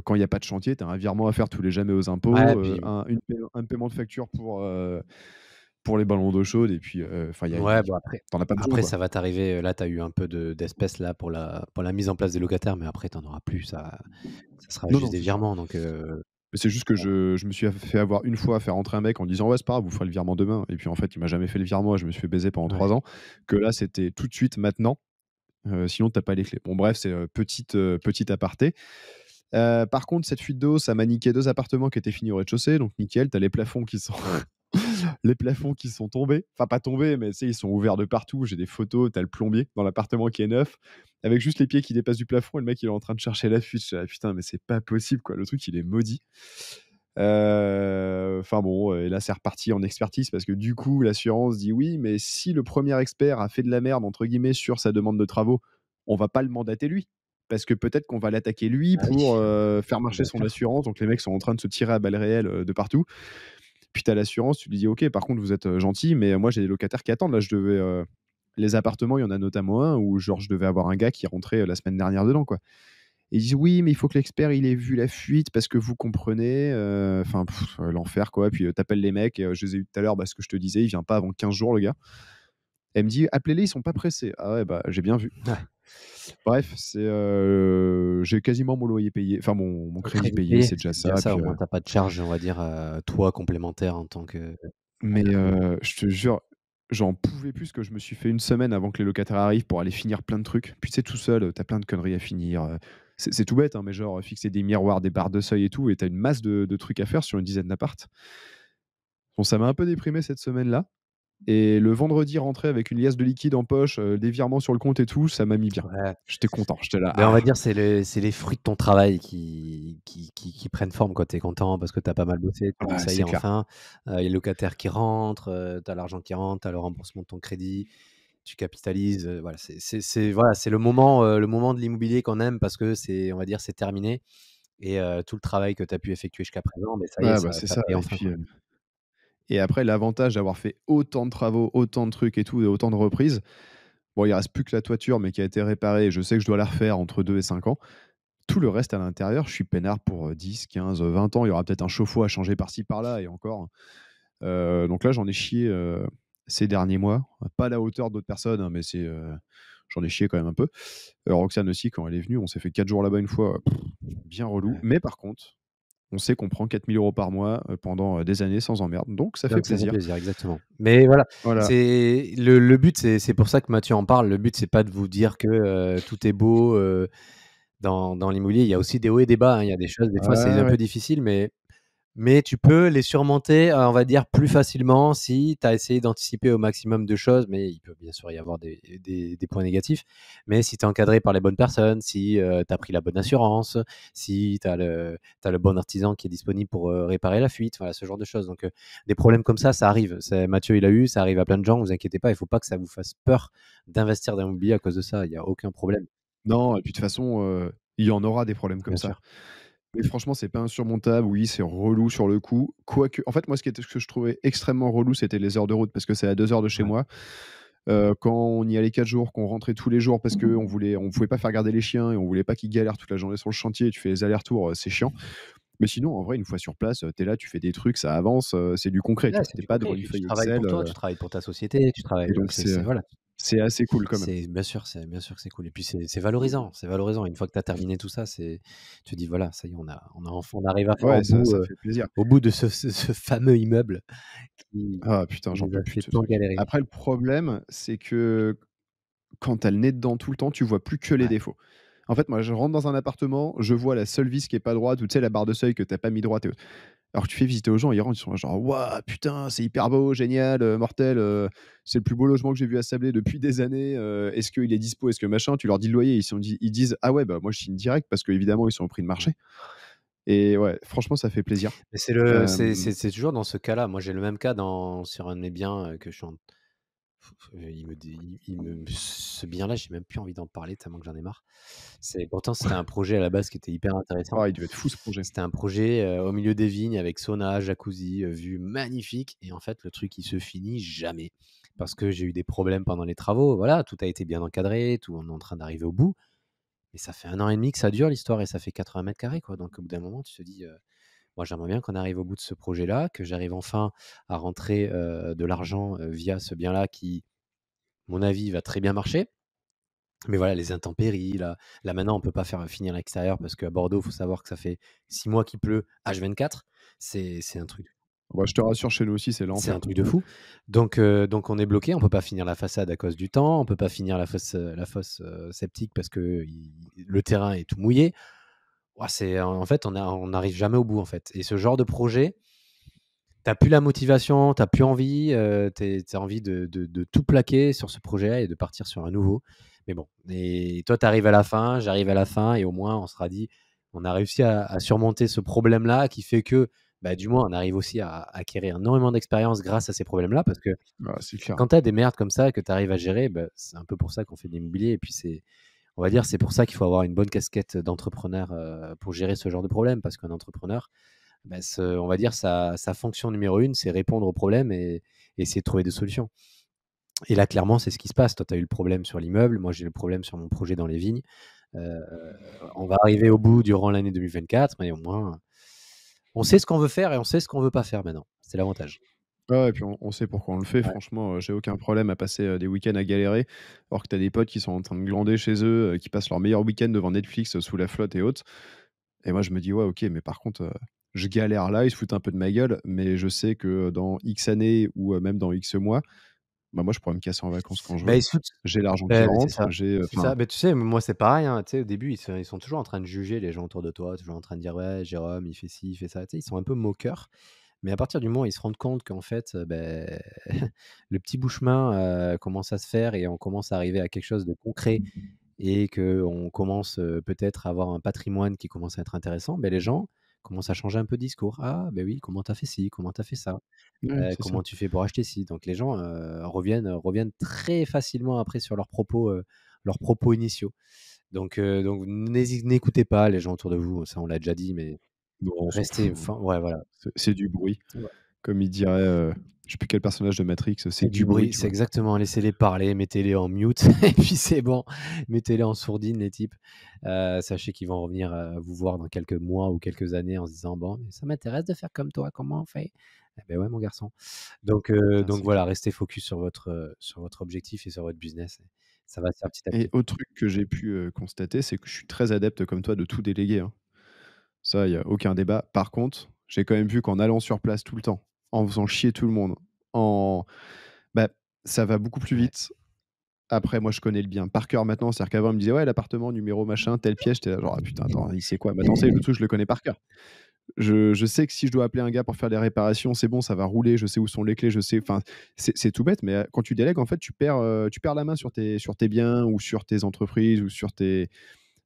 Quand il y a pas de chantier, tu as un virement à faire tous les jamais aux Ouais, impôts, puis un paiement de facture pour les ballons d'eau chaude et puis, enfin, ouais, bon tu as pas besoin, après quoi. ça va t'arriver, là, tu as eu un peu d'espèces là pour la mise en place des locataires, mais après tu en auras plus, ça sera Non, juste non, des c'est sûr. virements donc Mais c'est juste que je me suis fait avoir une fois à faire rentrer un mec en disant: «Ouais, c'est pas grave, vous ferez le virement demain» et puis en fait, il m'a jamais fait le virement et je me suis fait baiser pendant ouais. 3 ans. Que là, c'était tout de suite, maintenant, sinon tu as pas les clés. Bon bref, c'est, petit aparté. Par contre, cette fuite d'eau, ça m'a niqué 2 appartements qui étaient finis au rez-de-chaussée, donc nickel. Tu as les plafonds qui sont les plafonds qui sont tombés. Enfin, pas tombés, mais tu sais, ils sont ouverts de partout. J'ai des photos, tu as le plombier dans l'appartement qui est neuf, avec juste les pieds qui dépassent du plafond et le mec, il est en train de chercher la fuite. Je suis là: «Putain, mais c'est pas possible, quoi, le truc, il est maudit». Enfin bon, et là, c'est reparti en expertise parce que du coup, l'assurance dit: «Oui, mais si le premier expert a fait de la merde, entre guillemets, sur sa demande de travaux, on va pas le mandater lui. Parce que peut-être qu'on va l'attaquer lui Ah oui, pour, faire marcher bien son sûr. assurance». Donc les mecs sont en train de se tirer à balles réelles, de partout. Puis tu as l'assurance, tu lui dis: «OK, par contre, vous êtes, gentil, mais moi, j'ai des locataires qui attendent». Là, les appartements, il y en a notamment un où genre je devais avoir un gars qui rentrait, la semaine dernière dedans, quoi. Et ils disent: «Oui, mais il faut que l'expert, il ait vu la fuite parce que vous comprenez», enfin l'enfer, quoi. Puis, tu les mecs, je les ai eu tout à l'heure, bah, ce que je te disais, il vient pas avant 15 jours, le gars. Elle me dit: «Appelez-les, ils sont pas pressés». Ah ouais, bah, j'ai bien vu. Ouais, Bref, j'ai quasiment mon loyer payé, enfin mon ton crédit crédit payé, payé, c'est déjà c'est déjà ça. ça, Puis, au moins tu pas de charge, on va dire, toi complémentaire en tant que mais, je te jure, j'en pouvais plus que je me suis fait une semaine avant que les locataires arrivent pour aller finir plein de trucs. Puis tu sais, tout seul, tu plein de conneries à finir, c'est tout bête, hein, mais genre, fixer des miroirs, des barres de seuil et tout, et tu une masse de trucs à faire sur une dizaine d'appart. Bon, ça m'a un peu déprimé cette semaine-là, et le vendredi, rentrer avec une liasse de liquide en poche, des virements sur le compte et tout, ça m'a mis bien. ouais. J'étais content, j'étais là: Mais on va «Ah!» dire, c'est les fruits de ton travail qui prennent forme, quoi. Tu es content parce que tu as pas mal bossé, tu dis: Ouais, «Ça y est, c'est clair. enfin». Il y a le locataire qui rentre, tu as l'argent qui rentre, tu as le remboursement de ton crédit, tu capitalises, voilà, voilà, c'est le moment de l'immobilier qu'on aime parce que c'est, on va dire, c'est terminé et tout le travail que tu as pu effectuer jusqu'à présent, mais ça y est, Ouais, bah, c'est ça ça. paye Et enfin, puis, quoi. et après, l'avantage d'avoir fait autant de travaux, autant de trucs et tout, et autant de reprises, bon, il reste plus que la toiture, mais qui a été réparée. Je sais que je dois la refaire entre 2 et 5 ans. Tout le reste à l'intérieur, je suis peinard pour 10, 15, 20 ans. Il y aura peut-être un chauffe-eau à changer par-ci par-là, et encore. Donc là, j'en ai chié, ces derniers mois. Pas à la hauteur d'autres personnes, hein, mais j'en ai chié quand même un peu. Roxane aussi, quand elle est venue, on s'est fait 4 jours là-bas une fois, bien relou. Ouais. Mais par contre, on sait qu'on prend 4 000 € par mois, pendant, des années sans emmerde, donc ça fait Donc ça fait plaisir. plaisir, exactement. Mais voilà, Voilà. c'est le but, c'est pour ça que Mathieu en parle. Le but, c'est pas de vous dire que, tout est beau, dans l'immobilier. Il y a aussi des hauts et des bas, hein. Il y a des choses, des fois, c'est Ouais, un ouais. peu difficile, mais tu peux les surmonter, on va dire, plus facilement si tu as essayé d'anticiper au maximum de choses, mais il peut bien sûr y avoir des points négatifs. Mais si tu es encadré par les bonnes personnes, si, tu as pris la bonne assurance, si tu as le bon artisan qui est disponible pour, réparer la fuite, voilà, ce genre de choses. Donc, des problèmes comme ça arrive. Mathieu, il a eu, ça arrive à plein de gens, vous inquiétez pas, il faut pas que ça vous fasse peur d'investir dans l'immobilier à cause de ça, il y a aucun problème. Non, et puis de toute façon, il y en aura des problèmes comme Bien ça. sûr. Mais franchement, c'est pas insurmontable. Oui, c'est relou sur le coup. Quoique, en fait, moi, ce que je trouvais extrêmement relou, c'était les heures de route, parce que c'est à 2 heures de chez Ouais. moi. Quand on y allait 4 jours, qu'on rentrait tous les jours parce on pouvait pas faire garder les chiens et on voulait pas qu'ils galèrent toute la journée sur le chantier, tu fais les allers-retours, c'est chiant. Mais sinon, en vrai, une fois sur place, tu es là, tu fais des trucs, ça avance, c'est du concret, tu Ouais, vois? c'est Tu du pas concret devant et une puis tu feuille travailles Excel, pour toi, tu travailles pour ta société, tu travailles et donc c'est voilà. c'est assez cool quand même. C'est bien sûr que c'est cool et puis c'est valorisant, c'est valorisant. Une fois que tu as terminé tout ça, tu te dis: «Voilà, ça y est, on arrive à faire Ouais, ça fait plaisir. au bout de ce fameux immeuble qui Ah putain, j'en nous peux a plus de fait ce tant truc. galérer». Après, le problème, c'est que quand tu as le nez dedans tout le temps, tu vois plus que les Ouais. défauts. En fait, moi, je rentre dans un appartement, je vois la seule vis qui est pas droite, ou tu sais, la barre de seuil que tu pas mis droite. Alors que tu fais visiter aux gens, ils rentrent, ils sont là genre: «Waouh, putain, c'est hyper beau, génial, mortel, c'est le plus beau logement que j'ai vu à Sablé depuis des années, est-ce qu'il est dispo? Est-ce que machin?» Tu leur dis le loyer, ils disent: «Ah ouais, bah moi je signe direct», parce qu'évidemment, ils sont au prix de Mmh. marché. Et ouais, franchement, ça fait plaisir. Mais Hem, c'est toujours dans ce cas-là. Moi, j'ai le même cas sur un de mes biens, que je suis en Ce bien-là, j'ai même plus envie d'en parler tellement que j'en ai marre. Pourtant, c'était un projet à la base qui était hyper intéressant. Ah, il devait être fou ce projet. C'était un projet, au milieu des vignes avec sauna, jacuzzi, vue magnifique et en fait, le truc, il se finit jamais parce que j'ai eu des problèmes pendant les travaux. Voilà, tout a été bien encadré, tout on est en train d'arriver au bout, mais ça fait 1 an et demi que ça dure l'histoire et ça fait 80 mètres carrés quoi, donc au bout d'un moment, tu te dis, «Moi, j'aimerais bien qu'on arrive au bout de ce projet-là, que j'arrive enfin à rentrer, de l'argent, via ce bien-là qui, à mon avis, va très bien marcher». Mais voilà, les intempéries, là maintenant, on peut pas faire finir l'extérieur parce qu'à Bordeaux, il faut savoir que ça fait 6 mois qu'il pleut H24. C'est un truc Bah, je te rassure, chez nous aussi, c'est c'est l'enfer. un truc de fou. Donc on est bloqué, on peut pas finir la façade à cause du temps, on peut pas finir la fosse, septique parce que le terrain est tout mouillé. Ouah, en fait, on n'arrive jamais au bout, en fait et ce genre de projet, t'as plus la motivation, t'as plus envie, tu envie de tout plaquer sur ce projet et de partir sur un nouveau. Mais bon et toi, tu arrives à la fin, j'arrive à la fin et au moins on sera dit: «On a réussi à surmonter ce problème-là» qui fait que, bah, du moins on arrive aussi à acquérir énormément d'expérience grâce à ces problèmes-là. Parce que Ah, c'est clair. quand tu as des merdes comme ça que tu arrives à gérer, bah, c'est un peu pour ça qu'on fait de l'immobilier et puis on va dire, c'est pour ça qu'il faut avoir une bonne casquette d'entrepreneur, pour gérer ce genre de problème. Parce qu'un entrepreneur, bah, on va dire sa fonction numéro 1, c'est répondre aux problèmes et essayer de trouver des solutions. Et là, clairement, c'est ce qui se passe. Toi, tu as eu le problème sur l'immeuble, moi, j'ai le problème sur mon projet dans les vignes. Heu, on va arriver au bout durant l'année 2024, mais au moins, on sait ce qu'on veut faire et on sait ce qu'on veut pas faire maintenant. C'est l'avantage. Ouais, et puis on sait pourquoi on le fait. Ouais. Franchement, j'ai aucun problème à passer, des week-ends à galérer, alors que tu as des potes qui sont en train de glander chez eux, qui passent leur meilleur week-end devant Netflix, sous la flotte et autres. Et moi, je me dis: «Ouais, OK, mais par contre, je galère là, ils se foutent un peu de ma gueule, mais je sais que dans X années ou, même dans X mois, bah, moi, je pourrais me casser en vacances quand je Bah, veux. ils se foutent J'ai l'argent qui Beh, c'est rentre, ça, j'ai, c'est enfin». ça. Beh, tu sais, moi, c'est pareil, hein, tu sais, au début, ils sont toujours en train de juger les gens autour de toi, toujours en train de dire: «Ouais, Jérôme, il fait ci, il fait ça». Tu sais, ils sont un peu moqueurs, mais à partir du moment où ils se rendent compte qu'en fait, beh, le petit bout de chemin, commence à se faire et on commence à arriver à quelque chose de concret et qu'on commence, peut-être à avoir un patrimoine qui commence à être intéressant, beh, les gens commencent à changer un peu de discours. «Ah, beh, oui, comment tu as fait ci? Comment tu as fait ça? Ouais, c'est ça. Comment tu fais pour acheter ci?» Donc les gens, reviennent très facilement après sur leurs propos initiaux. Donc n'écoutez pas les gens autour de vous, ça on l'a déjà dit, mais Non, on s'en restez fout, hein. enfin ouais, voilà. C'est du bruit. Ouais. Comme il dirait, je sais plus quel personnage de Matrix, c'est C'est du du bruit, bruit, tu c'est vois? exactement, laissez-les parler, mettez-les en mute et puis c'est bon. Mettez-les en sourdine les types. Sachez qu'ils vont revenir, vous voir dans quelques mois ou quelques années en se disant: «Bon, mais ça m'intéresse de faire comme toi, comment on fait?» Eh beh, ouais mon garçon. Ah, Donc c'est voilà, clair. restez focus sur votre objectif et sur votre business et ça va se faire petit à Et petit. autre truc que j'ai pu, constater, c'est que je suis très adepte comme toi de tout déléguer, hein. Ça, il y a aucun débat. Par contre, j'ai quand même vu qu'en allant sur place tout le temps, en faisant chier tout le monde, en bah, ça va beaucoup plus Ouais, vite. Après, moi, je connais le bien par cœur maintenant. C'est-à-dire qu'avant, il me disait: «Ouais, l'appartement numéro machin, telle pièce». J'étais là genre: «Ah putain, attends, il sait quoi?» Maintenant, c'est le truc, je le connais par cœur. Je sais que si je dois appeler un gars pour faire des réparations, c'est bon, ça va rouler, je sais où sont les clés, je sais, enfin, c'est tout bête, mais quand tu délègues, en fait, tu perds la main sur tes biens ou sur tes entreprises ou sur tes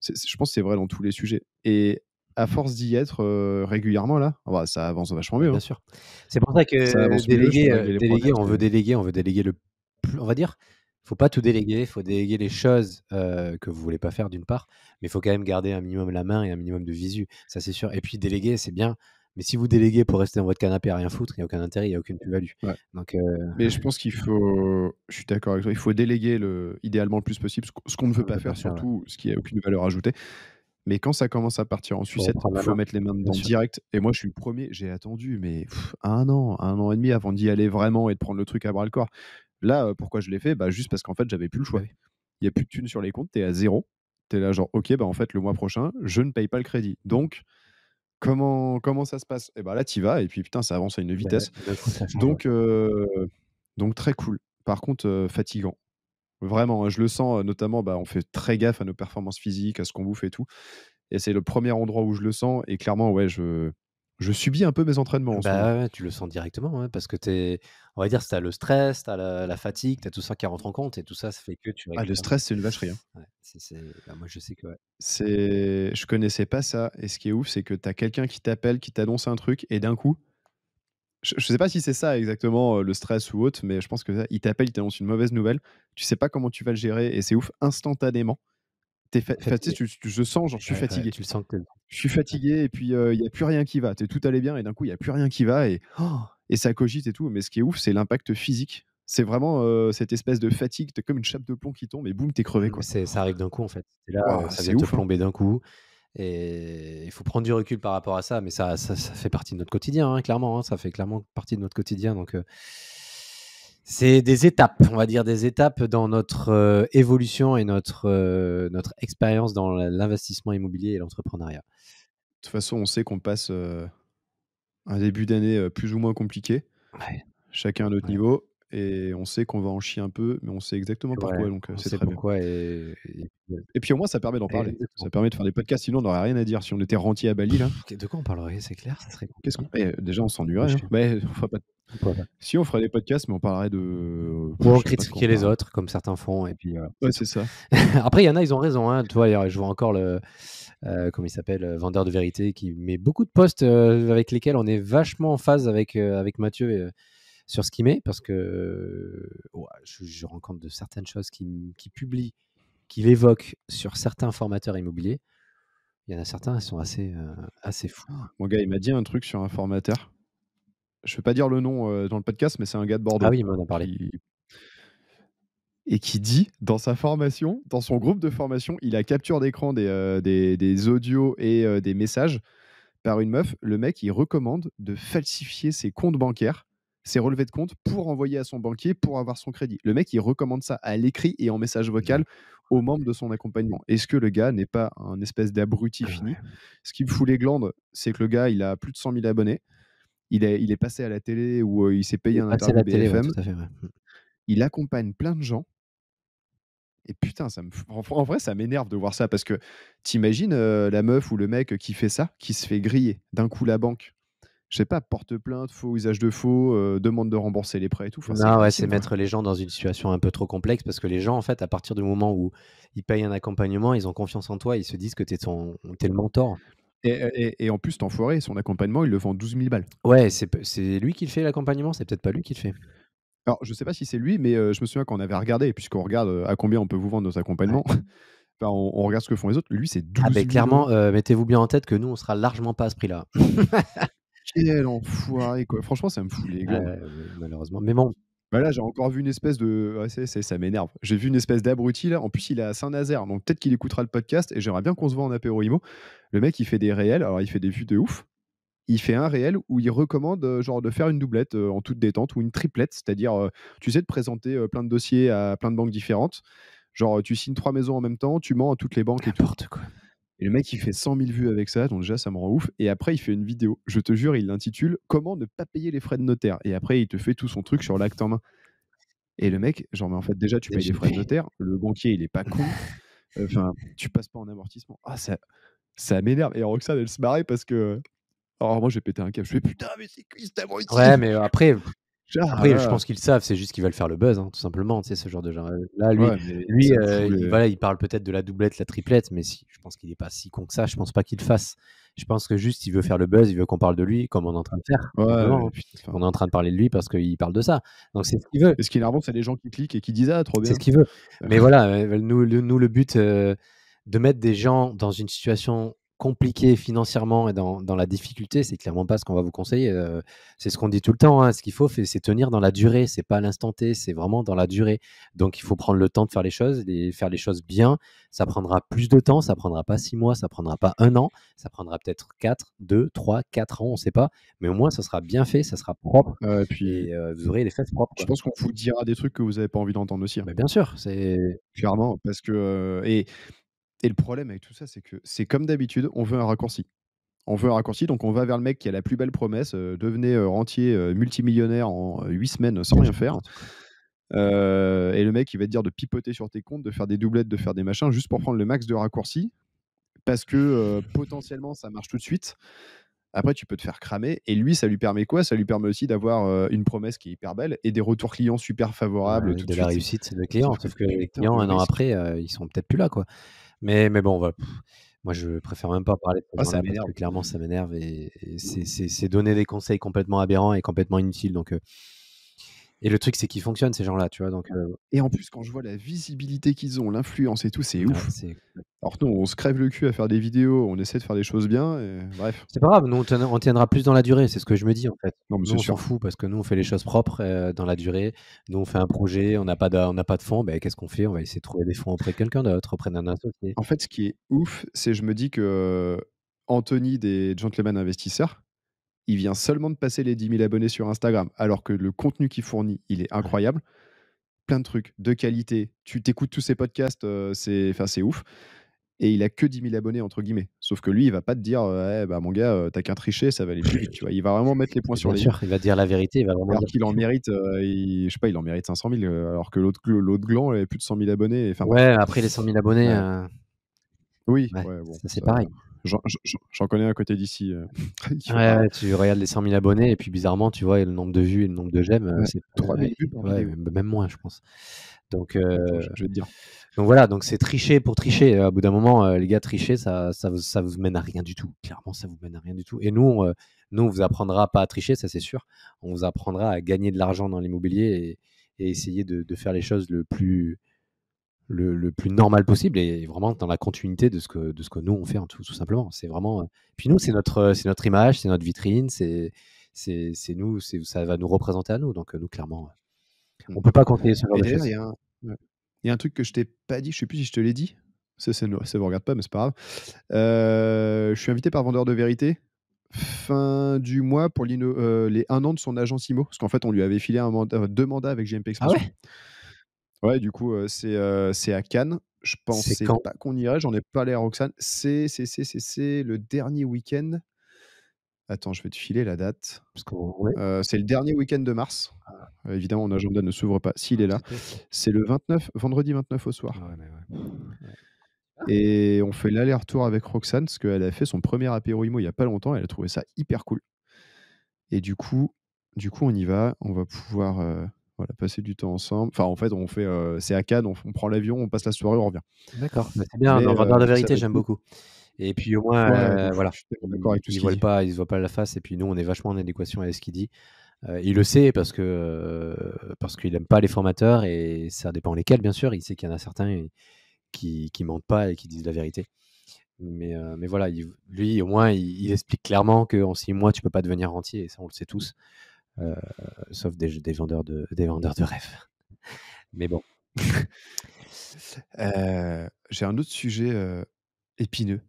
je pense que c'est vrai dans tous les sujets et à force d'y être, régulièrement là, ah bah, ça avance vachement bah, mieux, bien hein. sûr. C'est pour ça Ça que avance mieux, je peux régler les problèmes, c'est on veut déléguer le plus on va dire, faut pas tout déléguer, faut déléguer les choses, que vous voulez pas faire d'une part, mais il faut quand même garder un minimum la main et un minimum de visu, ça c'est sûr et puis déléguer, c'est bien, mais si vous déléguez pour rester dans votre canapé à rien foutre, il y a aucun intérêt, il y a aucune plus-value. ouais. Donc Mais je pense qu'il faut je suis d'accord avec toi, il faut déléguer idéalement le plus possible ce qu'on ne veut on ne pas peut pas faire faire, ouais. surtout, ce qui a aucune valeur ajoutée. Mais quand ça commence à partir en Faut sucette, reprendre la faut main, mettre les mains bien dedans sûr. direct et moi je suis le premier. J'ai attendu mais 1 an et demi avant d'y aller vraiment et de prendre le truc à bras le corps. Là, pourquoi je l'ai fait? Bah, juste parce qu'en fait, j'avais plus le Bah choix. oui. Il y a plus de thunes sur les comptes, tu es à 0. Tu es là genre: «OK, bah, en fait, le mois prochain, je ne paye pas le crédit». Donc comment ça se passe? Et bah, là, tu y vas et puis putain, ça avance à une Bah ouais, vitesse. d'un coup ça change, ouais. Donc heu, donc très cool. Par contre, fatigant. Vraiment, hein, je le sens, notamment, bah, on fait très gaffe à nos performances physiques, à ce qu'on bouffe et tout et c'est le premier endroit où je le sens et clairement, ouais, je subis un peu mes entraînements en ce moment. Bah, ouais, tu le sens directement, ouais, parce que on va dire, tu as le stress, tu as la fatigue, tu as tout ça qui rentre en compte et tout ça, ça fait que tu Ah, le récupères stress, c'est une vacherie, hein. ouais, bah, moi, je sais que ouais. Je connaissais pas ça et ce qui est ouf, c'est que tu as quelqu'un qui t'appelle, qui t'annonce un truc et d'un coup, Je sais pas si c'est ça exactement, le stress ou autre, mais je pense que ça, il t'appelle, il t'annonce une mauvaise nouvelle. Tu sais pas comment tu vas le gérer et c'est ouf, instantanément. Tu fa enfin, tu sais, Fatigué. je sens, genre, je suis Ouais, fatigué. tu le sens que Je suis fatigué et puis, il y a plus rien qui va. Tout allait bien et d'un coup, il y a plus rien qui va et ça cogite et tout. Mais ce qui est ouf, c'est l'impact physique. C'est vraiment, cette espèce de fatigue, tu comme une chape de plomb qui tombe et boum, tu es crevé, quoi. ça arrive d'un coup, en fait. C'est là, Waouh, ça c'est vient te ouf, hein. plomber d'un coup et il faut prendre du recul par rapport à ça, mais ça fait partie de notre quotidien, hein, clairement, hein. Ça fait clairement partie de notre quotidien, donc c'est des étapes, on va dire des étapes dans notre, évolution et notre expérience dans l'investissement immobilier et l'entrepreneuriat. De toute façon, on sait qu'on passe, un début d'année, plus ou moins compliqué, Ouais, chacun à notre ouais, niveau et on sait qu'on va en chier un peu, mais on sait exactement ouais, pourquoi donc on c'est sait très bien. pourquoi et Et puis au moins, ça permet d'en parler. Ça exactement. permet de faire des podcasts, sinon on n'aurait rien à dire. Si on était rentier à Bali là, De quoi on parlerait? C'est clair, ça serait qu'est-ce qu'on compliqué. déjà on s'ennuierait, hein. Réfléchis. Ouais, on ferait pas Pourquoi pas? si on ferait des podcasts, mais on parlerait de Ou je en sais pas de quoi on critiquer les parlerait. autres comme certains font et puis, Ouais, c'est tout. c'est ça. Après il y en a, ils ont raison, hein. Tu vois, je vois encore le, comment il s'appelle? Vendeur de vérité qui met beaucoup de posts, avec lesquels on est vachement en phase avec Mathieu, sur ce qu'il met parce que, ouais, je rencontre de certaines choses qu'il publie, qu'il évoque sur certains formateurs immobiliers. Il y en a certains, ils sont assez fous, quoi. Mon gars, il m'a dit un truc sur un formateur. Je vais pas dire le nom, dans le podcast, mais c'est un gars de Ah Bordeaux oui, il m'en a parlé. qui dit dans sa formation, dans son groupe de formation, il a capture d'écran des audios et des messages par une meuf. Le mec, il recommande de falsifier ses comptes bancaires, ses relevés de compte pour envoyer à son banquier pour avoir son crédit. Le mec, il recommande ça à l'écrit et en message vocal aux membres de son accompagnement. Est-ce que le gars n'est pas un espèce d'abruti Ouais, fini? ouais. Ce qui me fout les glandes, c'est que le gars, il a plus de 100 000 abonnés. Il est passé à la télé où il s'est Il payé est un passé à interview la télé, ouais, BFM. tout à fait, ouais. Il accompagne plein de gens. Et putain, en vrai, ça m'énerve de voir ça parce que t'imagines la meuf ou le mec qui fait ça, qui se fait griller d'un coup la banque. Je sais pas, porte plainte, faux usage de faux, demande de rembourser les prêts et tout. Enfin, c'est Non, ouais, c'est gravissime, quoi. mettre les gens dans une situation un peu trop complexe parce que les gens, en fait, à partir du moment où ils payent un accompagnement, ils ont confiance en toi, ils se disent que tu es le mentor. Et en plus, cet enfoiré, son accompagnement, il le vend 12 000 balles. Ouais, c'est lui qui le fait l'accompagnement, c'est peut-être pas lui qui le fait. Alors, je sais pas si c'est lui, mais je me souviens qu'on avait regardé, puisqu'on regarde à combien on peut vous vendre nos accompagnements. Ouais. Enfin, on regarde ce que font les autres. Lui, c'est Ah 12 beh, 000 clairement, euros. mettez-vous bien en tête que nous, on sera largement pas à ce prix-là. Quel enfoiré, quoi. Franchement, ça me fout les glandes. Malheureusement. Mais bon, Bah là, j'ai encore vu une espèce de. Ouais, ça m'énerve. J'ai vu une espèce d'abruti là. En plus, il est à Saint-Nazaire, donc peut-être qu'il écoutera le podcast et j'aimerais bien qu'on se voit en apéro IMO. Le mec, il fait des réels. Alors, il fait des vues de ouf. Il fait un réel où il recommande genre de faire une doublette en toute détente ou une triplette, c'est-à-dire, tu sais, de présenter plein de dossiers à plein de banques différentes. Genre, tu signes 3 maisons en même temps, tu mens à toutes les banques et tout. n'importe quoi. Et le mec, il fait 100 000 vues avec ça, donc déjà, ça me rend ouf. Et après, il fait une vidéo. Je te jure, il l'intitule Comment ne pas payer les frais de notaire. Et après, il te fait tout son truc sur l'acte en main. Et le mec, genre, mais en fait, déjà, tu Et payes les j'ai frais de notaire. Le banquier, il est pas con. Enfin, tu passes pas en amortissement. Ah, ça m'énerve. Et Roxane, elle se marrait parce que. Alors, moi, j'ai pété un câble. Je fais putain, mais c'est qui cet abruti? Ouais, mais après, Ah, je là. pense qu'ils le savent, c'est juste qu'ils veulent faire le buzz, hein, tout simplement, tu sais, ce genre de gens. Là, Ouais, mais lui, ça me fout les. voilà, il parle peut-être de la doublette, la triplette, mais si, je pense qu'il est pas si con que ça. Je pense pas qu'il le fasse. Je pense que juste, il veut faire le buzz, il veut qu'on parle de lui, comme on est en train de faire, tout Ouais, simplement, mais hein. putain, On enfin. est en train de parler de lui parce qu'il parle de ça. Donc c'est ce qu'il veut, Et ce qui est énervant, c'est les gens qui cliquent et qui disent ah, trop c'est ce bien. qu'il veut. Mais voilà, nous, le but, de mettre des gens dans une situation compliquée financièrement et dans la difficulté, c'est clairement pas ce qu'on va vous conseiller. C'est ce qu'on dit tout le temps, hein. Ce qu'il faut, c'est tenir dans la durée. C'est pas à l'instant T, c'est vraiment dans la durée. Donc, il faut prendre le temps de faire les choses, faire les choses bien. Ça prendra plus de temps, ça prendra pas 6 mois, ça prendra pas 1 an, ça prendra peut-être 4, 2, 3, 4 ans, on sait pas. Mais au moins, ça sera bien fait, ça sera propre Et puis, et vous aurez les fesses propres, je quoi. pense qu'on vous dira des trucs que vous avez pas envie d'entendre aussi, hein. Mais bien sûr, c'est Clairement, parce que et le problème avec tout ça, c'est que c'est comme d'habitude, on veut un raccourci. On veut un raccourci, donc on va vers le mec qui a la plus belle promesse, devenez rentier multimillionnaire en 8 semaines sans rien faire. n'importe quoi. Et le mec, il va te dire de pipoter sur tes comptes, de faire des doublettes, de faire des machins, juste pour prendre le max de raccourcis, parce que potentiellement ça marche tout de suite. Après, tu peux te faire cramer. Et lui, ça lui permet quoi? Ça lui permet aussi d'avoir une promesse qui est hyper belle et des retours clients super favorables Ouais, tout de de la suite. réussite de clients, Sauf que sauf que les putain clients, de 1 an risque. après, ils sont peut-être plus là, quoi. Mais bon, voilà. Moi, je préfère même pas parler de ces Ah, ça gens-là parce que m'énerve. clairement, ça m'énerve et c'est donner des conseils complètement aberrants et complètement inutiles. Donc, et le truc, c'est qu'ils fonctionnent, ces gens-là, tu vois. Donc, Et en plus, quand je vois la visibilité qu'ils ont, l'influence et tout, c'est ouais, ouf. Alors que nous, on se crève le cul à faire des vidéos, on essaie de faire des choses bien et bref. c'est pas grave, nous, on tiendra plus dans la durée, c'est ce que je me dis, en fait. Non, mais Nous, c'est on s'en sûr. fout parce que nous, on fait les choses propres, dans la durée. Nous, on fait un projet, on n'a pas de fonds, qu'est-ce qu'on fait? On va essayer de trouver des fonds auprès de quelqu'un d'autre, auprès d'un associé. En fait, ce qui est ouf, c'est je me dis que Anthony des Gentlemen Investisseurs, il vient seulement de passer les 10 000 abonnés sur Instagram, alors que le contenu qu'il fournit, il est Ouais. incroyable. Plein de trucs de qualité. Tu t'écoutes tous ses podcasts, c'est ouf. Et il a que 10 000 abonnés, entre guillemets. Sauf que lui, il va pas te dire, «Eh bah, mon gars, tu qu'un tricher, ça va aller plus vite», tu vois? Il va vraiment mettre les points Mais sur bien les i. sûr, il va dire la vérité, il va vraiment Alors dire ce qu'il en qu'il faut. mérite, je sais pas, il en mérite 500 000, alors que l'autre gland, il avait plus de 100 000 abonnés, enfin bref. Ouais, après les 100 000 abonnés, Ouais. Oui, ouais, ouais, bon, ça, c'est ça pareil. j'en connais un à côté d'ici, qui fait Ouais, pareil. ouais, tu regardes les 100 000 abonnés et puis bizarrement, tu vois le nombre de vues et le nombre de j'aime, Ouais, c'est 3 000 ouais, vues par ouais, vidéo. même moins, je pense. Donc, Attends, je vais te dire. voilà, donc c'est tricher pour tricher. À bout d'un moment, les gars, tricher, ça vous mène à rien du tout. Clairement, ça vous mène à rien du tout. Et nous, on vous apprendra pas à tricher, ça c'est sûr. On vous apprendra à gagner de l'argent dans l'immobilier et essayer de faire les choses le plus normal possible et vraiment dans la continuité de ce que nous on fait, hein, tout simplement. C'est vraiment, puis nous, c'est notre image, c'est notre vitrine, c'est nous, ça va nous représenter à nous. Donc, nous, clairement, Mmh. on peut pas conseiller ce genre Et de d'ailleurs, choses. ouais, il y a un truc que je t'ai pas dit, je sais plus si je te l'ai dit. Ça vous regarde pas, mais c'est pas grave. Je suis invité par Vendeur de Vérité, fin du mois pour les 1 an de son agence IMO. Parce qu'en fait, on lui avait filé 2 mandats avec JMP Ah Expansion. ouais? Ouais, du coup, c'est à Cannes. Je C'est pensais quand? pas qu'on irait, j'en ai parlé à Roxane. C'est le dernier week-end. Attends, je vais te filer la date. Parce qu'on ouais, C'est le dernier week-end de mars. Évidemment, mon agenda ne s'ouvre pas s'il est là. c'est tôt ça. C'est le 29, vendredi 29 au soir. Ouais, mais ouais. Ouais. Et on fait l'aller-retour avec Roxane parce qu'elle a fait son premier apéro IMO il y a pas longtemps. Elle a trouvé ça hyper cool. Et du coup, on y va. On va pouvoir voilà, passer du temps ensemble. Enfin, en fait, c'est à Cannes. On prend l'avion, on passe la soirée, on revient. D'accord, bah, c'est bien, Mais, dans Vendeur de ça vérité, va être j'aime cool. beaucoup et puis au moins, Ouais, de ouf. voilà, Je suis tellement d'accord avec tout ce qu'il dit. il se voit pas la face et puis nous, on est vachement en adéquation avec ce qu'il dit. Il le sait parce qu'il aime pas les formateurs et ça dépend lesquels, bien sûr. Il sait qu'il y en a certains qui mentent pas et qui disent la vérité. Mais voilà, lui, au moins, il explique clairement qu'en 6 mois, tu peux pas devenir rentier et ça, on le sait tous, sauf des vendeurs de rêves. Mais bon. J'ai un autre sujet épineux.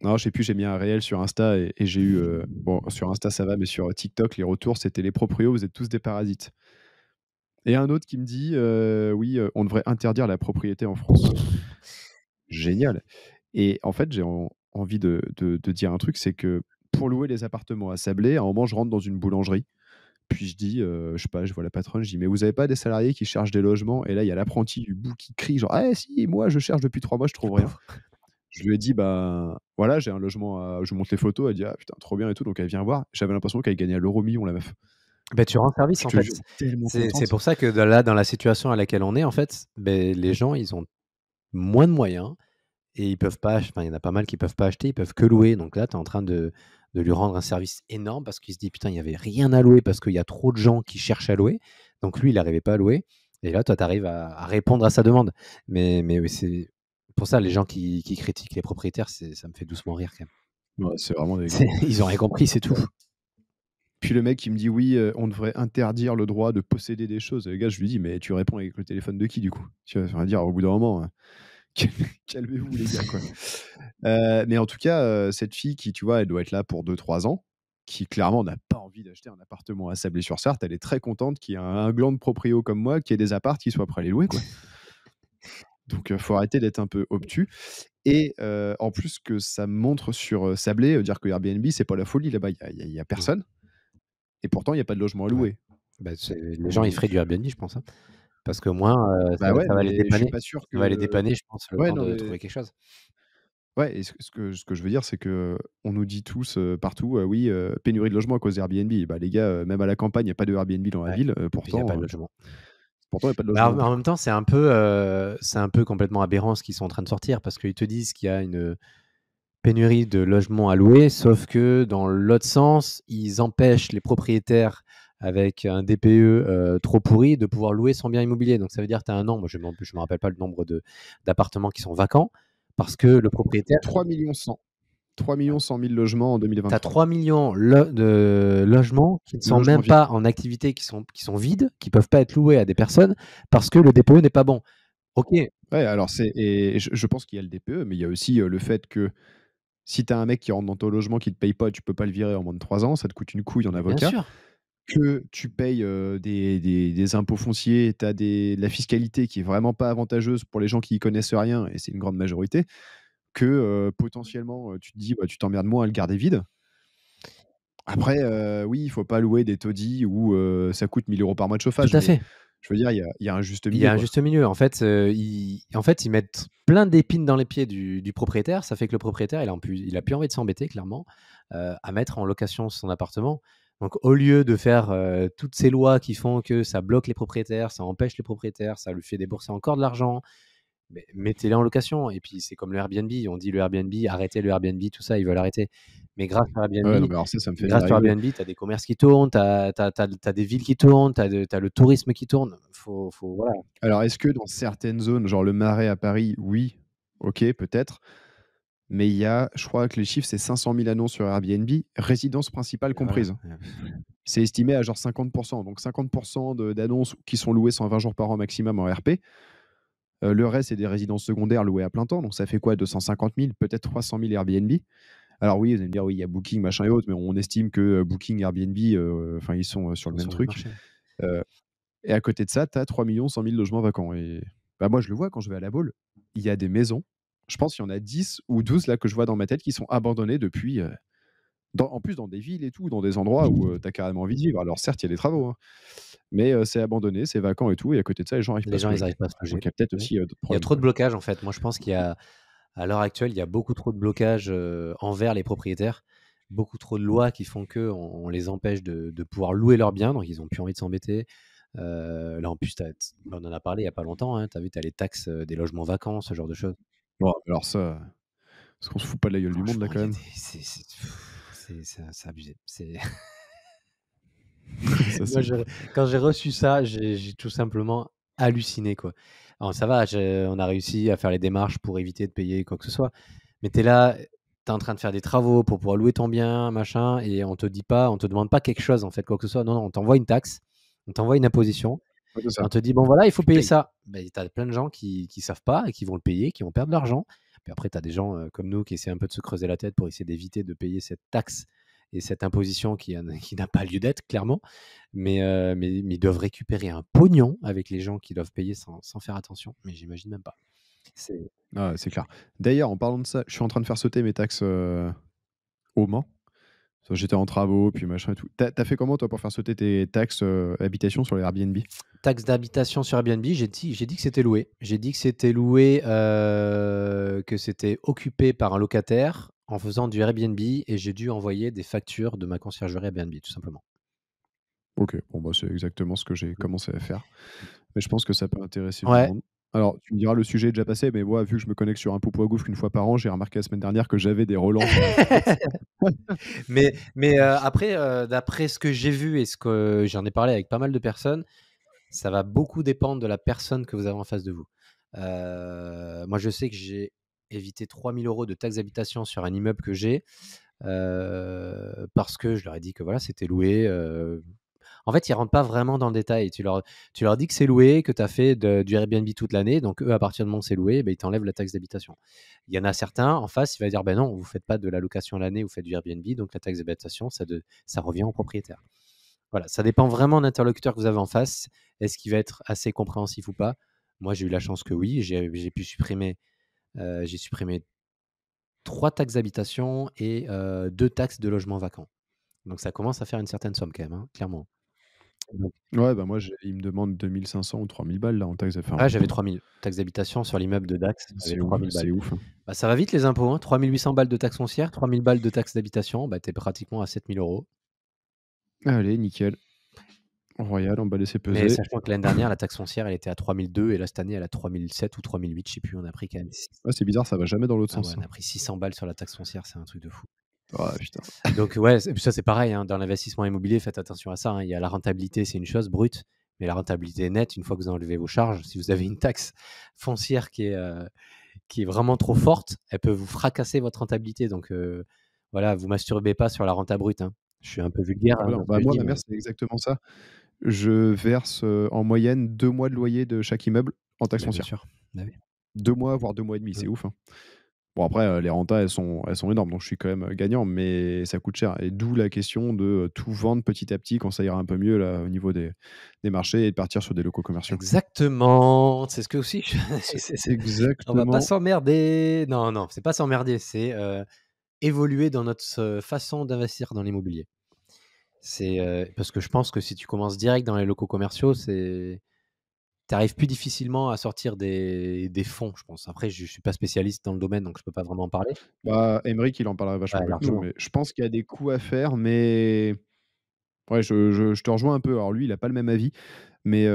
Non, je sais plus, j'ai mis un réel sur Insta et j'ai eu, bon, sur Insta ça va, mais sur TikTok, les retours, c'était: «Les proprios, vous êtes tous des parasites». Et un autre qui me dit: «Oui, on devrait interdire la propriété en France». Génial. Et en fait, j'ai envie de dire un truc, c'est que pour louer les appartements à Sablé, à un moment, je rentre dans une boulangerie, puis je dis, je sais pas, je vois la patronne, je dis: «Mais vous avez pas des salariés qui cherchent des logements?» Et là, il y a l'apprenti du bout qui crie genre: «Ah si, moi je cherche depuis 3 mois, je Le trouve rien». pauvre. Je lui ai dit: «Ben, voilà, j'ai un logement à», je lui montre les photos, elle dit: «Ah putain, trop bien et tout», donc elle vient voir. J'avais l'impression qu'elle gagnait à l'euro million, la meuf. Beh, tu rends service, Je en te fait. jure, tellement C'est contente. pour ça que dans la situation à laquelle on est, en fait, les gens, ils ont moins de moyens et ils peuvent pas enfin, il y en a pas mal qui peuvent pas acheter, ils peuvent que louer. Donc là, tu es en train de lui rendre un service énorme parce qu'il se dit: «Putain, il y avait rien à louer parce qu'il y a trop de gens qui cherchent à louer». Donc lui, il arrivait pas à louer et là, toi, tu arrives à répondre à sa demande. Mais oui, c'est pour ça, les gens qui critiquent les propriétaires, ça me fait doucement rire quand même. Ouais, c'est vraiment dégueu. Ils ont rien compris, c'est tout. Puis le mec, il me dit: «Oui, on devrait interdire le droit de posséder des choses». Et le gars, je lui dis: «Mais tu réponds avec le téléphone de qui, du coup?» Tu vois? Enfin, dire, au bout d'un moment, calmez-vous les gars, quoi. Mais en tout cas, cette fille qui, tu vois, elle doit être là pour 2 3 ans, qui clairement n'a pas envie d'acheter un appartement à Sablé-sur-Sarthe. Elle est très contente qu'il y ait un gland de proprio comme moi, qui ait des apparts qui soient prêts à les louer, quoi. Donc, faut arrêter d'être un peu obtus. Et en plus que ça montre sur, Sablé, dire que Airbnb, c'est pas la folie là-bas. Il y a Non, personne et pourtant il y a pas de logement à ouais. louer. Bah, les gens, ils Donc feraient du Airbnb, je pense, hein. Parce qu'au moins, bah, ouais, ça va les mais je suis dépanner. pas sûr Ça va les que dépanner, je pense, le ouais, temps non, de mais trouver quelque chose. ouais, et ce que je veux dire, c'est qu'on nous dit tous, partout, «Oui, pénurie de logement à cause d'Airbnb». Bah, les gars, même à la campagne, il y a pas de Airbnb dans la Ouais, ville, et puis il y a pas de pourtant, logement. il y a pas de Bah, logement non en plus, même quoi. temps, c'est un peu complètement aberrant ce qu'ils sont en train de sortir parce qu'ils te disent qu'il y a pénurie de logements à louer, sauf que dans l'autre sens, ils empêchent les propriétaires avec un DPE trop pourri de pouvoir louer son bien immobilier. Donc ça veut dire que tu as un an, moi je ne me rappelle pas le nombre d'appartements qui sont vacants, parce que le propriétaire, 3 millions 100. 3 millions 100 000 logements en tu as 2023. 3 millions de logements qui ne sont Logements même pas en activité, qui sont vides, qui ne peuvent pas être loués à des personnes, parce que le DPE n'est pas bon. Ok, Ouais, alors et je pense qu'il y a le DPE, mais il y a aussi le fait que si tu as un mec qui rentre dans ton logement qui te paye pas, tu peux pas le virer en moins de 3 ans, ça te coûte une couille en mais bien avocat. sûr. Que tu payes des impôts fonciers, tu as de la fiscalité qui est vraiment pas avantageuse pour les gens qui y connaissent rien, et c'est une grande majorité, que potentiellement tu te dis bah, tu t'emmerdes moins à le garder vide. Après, oui, il faut pas louer des taudis où ça coûte 1 000 € par mois de Tout chauffage, à mais fait. je veux dire, il y a un juste Il y milieu, a un quoi. juste milieu. En fait, ils mettent plein d'épines dans les pieds du propriétaire. Ça fait que le propriétaire, il a plus envie de s'embêter, clairement, à mettre en location son appartement. Donc, au lieu de faire toutes ces lois qui font que ça bloque les propriétaires, ça empêche les propriétaires, ça lui fait débourser encore de l'argent, mais mettez-les en location. Et puis, c'est comme le Airbnb. On dit le Airbnb, arrêtez le Airbnb, tout ça, ils veulent arrêter. Mais grâce à Ouais, Airbnb, non, mais alors ça me fait bien rigoler. tu as des commerces qui tournent, tu as des villes qui tournent, tu as le tourisme qui tourne. Voilà. Alors, est-ce que dans certaines zones, genre le Marais à Paris, oui, OK, peut-être, mais il y a, je crois que les chiffres, c'est 500 000 annonces sur Airbnb, résidence principale Voilà. comprise. C'est estimé à genre 50%. Donc 50% d'annonces qui sont louées 120 jours par an maximum en RP. Le reste, c'est des résidences secondaires louées à plein temps. Donc ça fait quoi? 250 000, peut-être 300 000 Airbnb. Alors oui, vous allez me dire, oui, il y a Booking, machin et autres, mais on estime que Booking, Airbnb, enfin, ils sont sur le même Sur le truc. marché. Et à côté de ça, tu as 3 100 000 logements vacants. Et bah, moi, je le vois quand je vais à la Baule. Il y a des maisons. Je pense qu'il y en a 10 ou 12 là que je vois dans ma tête qui sont abandonnées depuis. En plus, dans des villes et tout, dans des endroits où tu as carrément envie de vivre. Alors, certes, il y a des travaux, hein, mais c'est abandonné, c'est vacant et tout. Et à côté de ça, les gens n'arrivent pas Les à se gens, ils loger. n'arrivent pas à se loger. Donc, il y a peut-être Oui. aussi d'autres Il y a problèmes, trop de quoi. blocages, en fait. Moi, je pense à l'heure actuelle, il y a beaucoup trop de blocages envers les propriétaires. Beaucoup trop de lois qui font qu'on les empêche de pouvoir louer leurs biens, donc ils n'ont plus envie de s'embêter. Là, en plus, on en a parlé il n'y a pas longtemps. Hein, tu as vu, tu as les taxes des logements vacants, ce genre de choses. Bon, alors ça, parce qu'on se fout pas de la gueule du monde là Franchement, quand même. c'est abusé. Ça, Moi, c'est- quand j'ai reçu ça, j'ai tout simplement halluciné, quoi. Alors ça va, on a réussi à faire les démarches pour éviter de payer quoi que ce soit. Mais tu es là, tu es en train de faire des travaux pour pouvoir louer ton bien, machin, et on te demande pas quelque chose, en fait, quoi que ce soit. Non, non, on t'envoie une taxe, on t'envoie une imposition, Ouais, c'est et ça. on te dit, bon voilà, il faut Tu payer payes. ça. Ben, tu as plein de gens qui savent pas et qui vont le payer, qui vont perdre de l'argent. Puis après, tu as des gens comme nous qui essaient un peu de se creuser la tête pour essayer d'éviter de payer cette taxe et cette imposition qui n'a pas lieu d'être, clairement. Mais ils doivent récupérer un pognon avec les gens qui doivent payer sans faire attention. Mais j'imagine même pas. C'est Ah, c'est clair. D'ailleurs, en parlant de ça, je suis en train de faire sauter mes taxes au Mans. J'étais en travaux, puis machin et tout. T'as fait comment, toi, pour faire sauter tes taxes habitation sur les Airbnb? taxe d'habitation sur Airbnb, j'ai dit que c'était loué. J'ai dit que c'était loué, que c'était occupé par un locataire en faisant du Airbnb, et j'ai dû envoyer des factures de ma conciergerie Airbnb, tout simplement. Ok, bon, bah, c'est exactement ce que j'ai commencé à faire. Mais je pense que ça peut intéresser du Ouais. monde. Alors, tu me diras, le sujet est déjà passé, mais moi, vu que je me connecte sur un popo à gouffre une fois par an, j'ai remarqué la semaine dernière que j'avais des relances. Mais après, d'après ce que j'ai vu et ce que j'en ai parlé avec pas mal de personnes, ça va beaucoup dépendre de la personne que vous avez en face de vous. Moi, je sais que j'ai évité 3 000 € de taxe d'habitation sur un immeuble que j'ai, parce que je leur ai dit que voilà, c'était loué. En fait, ils rentrent pas vraiment dans le détail. Tu leur dis que c'est loué, que tu as fait du Airbnb toute l'année. Donc, eux, à partir du moment où c'est loué, ils t'enlèvent la taxe d'habitation. Il y en a certains en face, il va dire, ben non, vous faites pas de la location à l'année, vous faites du Airbnb. Donc, la taxe d'habitation, ça revient au propriétaire. Voilà, ça dépend vraiment de l'interlocuteur que vous avez en face. Est-ce qu'il va être assez compréhensif ou pas? Moi, j'ai eu la chance que oui. J'ai pu supprimer, j'ai supprimé 3 taxes d'habitation et 2 taxes de logement vacant. Donc, ça commence à faire une certaine somme quand même, hein, clairement. Donc, Ouais, bah moi, il me demande 2500 ou 3000 balles là en taxe. Enfin, j'avais 3 000 taxes d'habitation sur l'immeuble de Dax. J'avais c'est 3 ouf, 000 balles. c'est ouf. Bah, ça va vite les impôts, hein. 3 800 balles de taxes foncières, 3 000 balles de taxes d'habitation. Bah, tu es pratiquement à 7 000 €. Allez, nickel. Royal, emballé, c'est Mais pesé. sachant que l'année dernière, la taxe foncière, elle était à 3002 et là, cette année, elle est à 3007 ou 3008, je sais plus. On a pris quand même Ouais, c'est bizarre, ça va jamais dans l'autre ah ouais, sens. on a pris 600 balles sur la taxe foncière, c'est un truc de fou. Ah putain. Donc ouais, ça c'est pareil, hein, dans l'investissement immobilier, faites attention à ça, hein. Il y a la rentabilité, c'est une chose brute, mais la rentabilité nette, une fois que vous enlevez vos charges, si vous avez une taxe foncière qui est vraiment trop forte, elle peut vous fracasser votre rentabilité. Donc voilà, vous masturbez pas sur la renta brute, hein. Je suis un peu vulgaire, Ah hein, bah dans non, ce bah que je moi, dis, ma mais mère, c'est exactement ça. Je verse en moyenne 2 mois de loyer de chaque immeuble en taxe bah, bien foncière. sûr. Bah oui. 2 mois, voire 2 mois et demi, c'est Mmh. ouf, hein. Bon après, les rentas, elles sont énormes, donc je suis quand même, gagnant, mais ça coûte cher et d'où la question de, tout vendre petit à petit quand ça ira un peu mieux là, au niveau des marchés et de partir sur des locaux commerciaux. Exactement, c'est ce que aussi je C'est on va pas exactement s'emmerder. Non, non, c'est pas s'emmerder, c'est évoluer dans notre façon d'investir dans l'immobilier. C'est parce que je pense que si tu commences direct dans les locaux commerciaux, tu arrives plus difficilement à sortir des fonds, je pense. Après, je suis pas spécialiste dans le domaine, donc je peux pas vraiment en parler. bah, Aymeric, il en parlerait vachement Ouais, mieux que nous, largement. mais je pense qu'il y a des coups à faire, mais ouais, je te rejoins un peu. Alors lui, il a pas le même avis, mais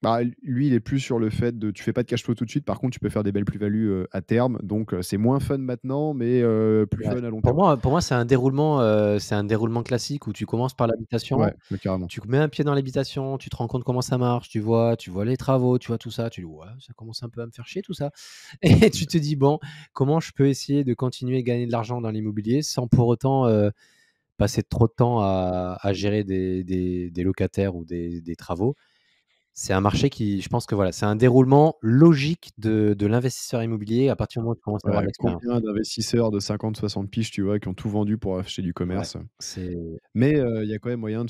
bah, lui, il est plus sur le fait de tu fais pas de cash flow tout de suite, par contre, tu peux faire des belles plus-values, à terme, donc c'est moins fun maintenant, mais plus Ouais. fun à long Pour terme. moi pour moi, c'est un déroulement classique où tu commences par l'habitation, Ouais, mais carrément. tu mets un pied dans l'habitation, tu te rends compte comment ça marche, tu vois les travaux, tu vois tout ça, tu dis: «Ouais, ça commence un peu à me faire chier tout ça» et tu te dis: «Bon, comment je peux essayer de continuer à gagner de l'argent dans l'immobilier sans pour autant, passer trop de temps à gérer des locataires ou des travaux?» C'est un marché qui je pense que voilà, c'est un déroulement logique de l'investisseur immobilier à partir du moment où tu commences à avoir de Ouais, l'expérience. combien d'investisseurs de 50-60 piges, tu vois, qui ont tout vendu pour acheter du Ouais, commerce? c'est Mais il y a quand même moyen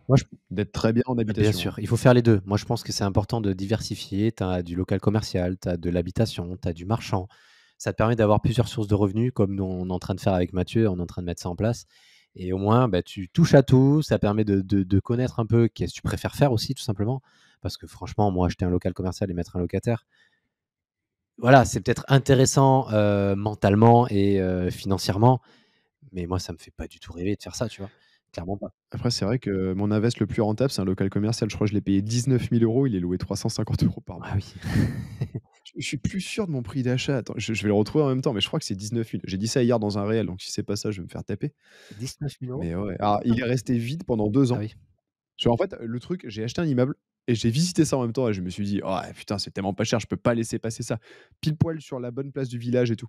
moi je d'être très bien en bien habitation, hein. sûr, il faut faire les 2. Moi, je pense que c'est important de diversifier. Tu as du local commercial, tu as de l'habitation, tu as du marchand. Ça te permet d'avoir plusieurs sources de revenus comme on est en train de faire avec Mathieu, on est en train de mettre ça en place et au moins, bah, tu touches à tout. Ça permet de connaître un peu qu'est-ce que tu préfères faire aussi tout simplement. Parce que franchement, moi, acheter un local commercial et mettre un locataire, voilà, c'est peut-être intéressant, mentalement et financièrement, mais moi, ça me fait pas du tout rêver de faire ça, tu vois? Clairement pas. Après, c'est vrai que mon invest le plus rentable, c'est un local commercial. Je crois que je l'ai payé 19 000 €, il est loué 350 € par Ah mois. oui. Je suis plus sûr de mon prix d'achat. Attends, je vais le retrouver en même temps, mais je crois que c'est 19 000. J'ai dit ça hier dans un réel, donc si c'est pas ça, je vais me faire taper. 19 000 €? Mais ouais, alors il est resté vide pendant 2 Ah ans. oui. Parce qu'en fait, le truc, j'ai acheté un immeuble et j'ai visité ça en même temps et je me suis dit: «Oh putain, c'est tellement pas cher, je peux pas laisser passer ça». Pile poil sur la bonne place du village et tout.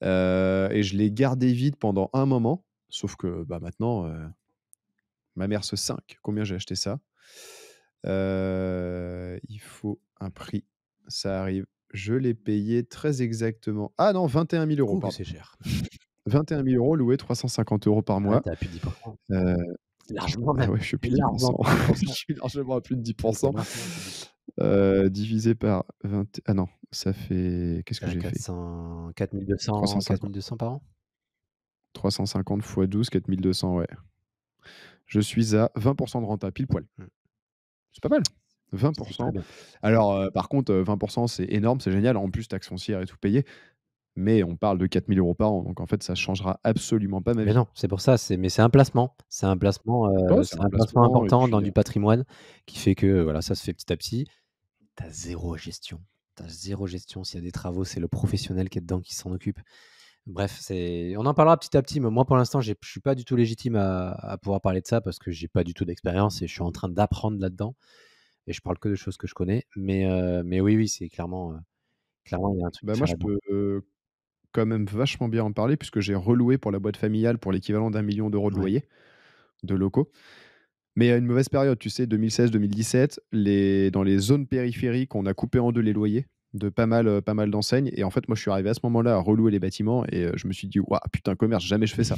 Et je l'ai gardé vide pendant un moment, sauf que, bah, maintenant, ma mère se cinq. Combien j'ai acheté ça? Il faut un prix, ça arrive. Je l'ai payé très exactement ah non, 21 000 €, Ouh, que pardon. c'est cher. 21 000 €, loué 350 € par Ah ouais, mois. tu as plus de 10. Heu, Largement bah, même. ouais, je suis plus 10. Largement plus de 10. Je suis largement à plus de 10. Ah, tu largement plus de 10. Divisé par 20 ah non, ça fait qu'est-ce Tu que à j'ai fait? 400 4200 350. 4200 par an? 350 fois 12, 4 200, ouais. Je suis à 20 de renta, pile poil. Mmh. C'est pas mal, 20. C'est très bien. Alors, par contre, 20 c'est énorme, c'est génial. En plus, taxe foncière et tout payé, mais on parle de 4 000 € par an, donc en fait, ça changera absolument pas ma Mais vie. non, c'est pour ça, mais c'est un placement. C'est un placement, Ouais, c'est c'est un un placement placement et important dans puis, du patrimoine qui fait que, voilà, ça se fait petit à petit. Tu as 0 gestion. Tu as 0 gestion. S'il y a des travaux, c'est le professionnel qui est dedans qui s'en occupe. Bref, on en parlera petit à petit, mais moi, pour l'instant, je suis pas du tout légitime à pouvoir parler de ça parce que j'ai pas du tout d'expérience et je suis en train d'apprendre là-dedans et je parle que de choses que je connais. Mais oui, oui, c'est clairement, il y a un truc à bah, moi, faire je là-dedans. peux, quand même vachement bien en parler puisque j'ai reloué pour la boîte familiale pour l'équivalent d'1 million € de Ouais, loyer, de locaux. Mais à une mauvaise période, tu sais, 2016-2017, dans les zones périphériques, on a coupé en 2 les loyers de pas mal d'enseignes et en fait, moi, je suis arrivé à ce moment-là à relouer les bâtiments et je me suis dit: «Waouh, putain, commerce, jamais je fais ça».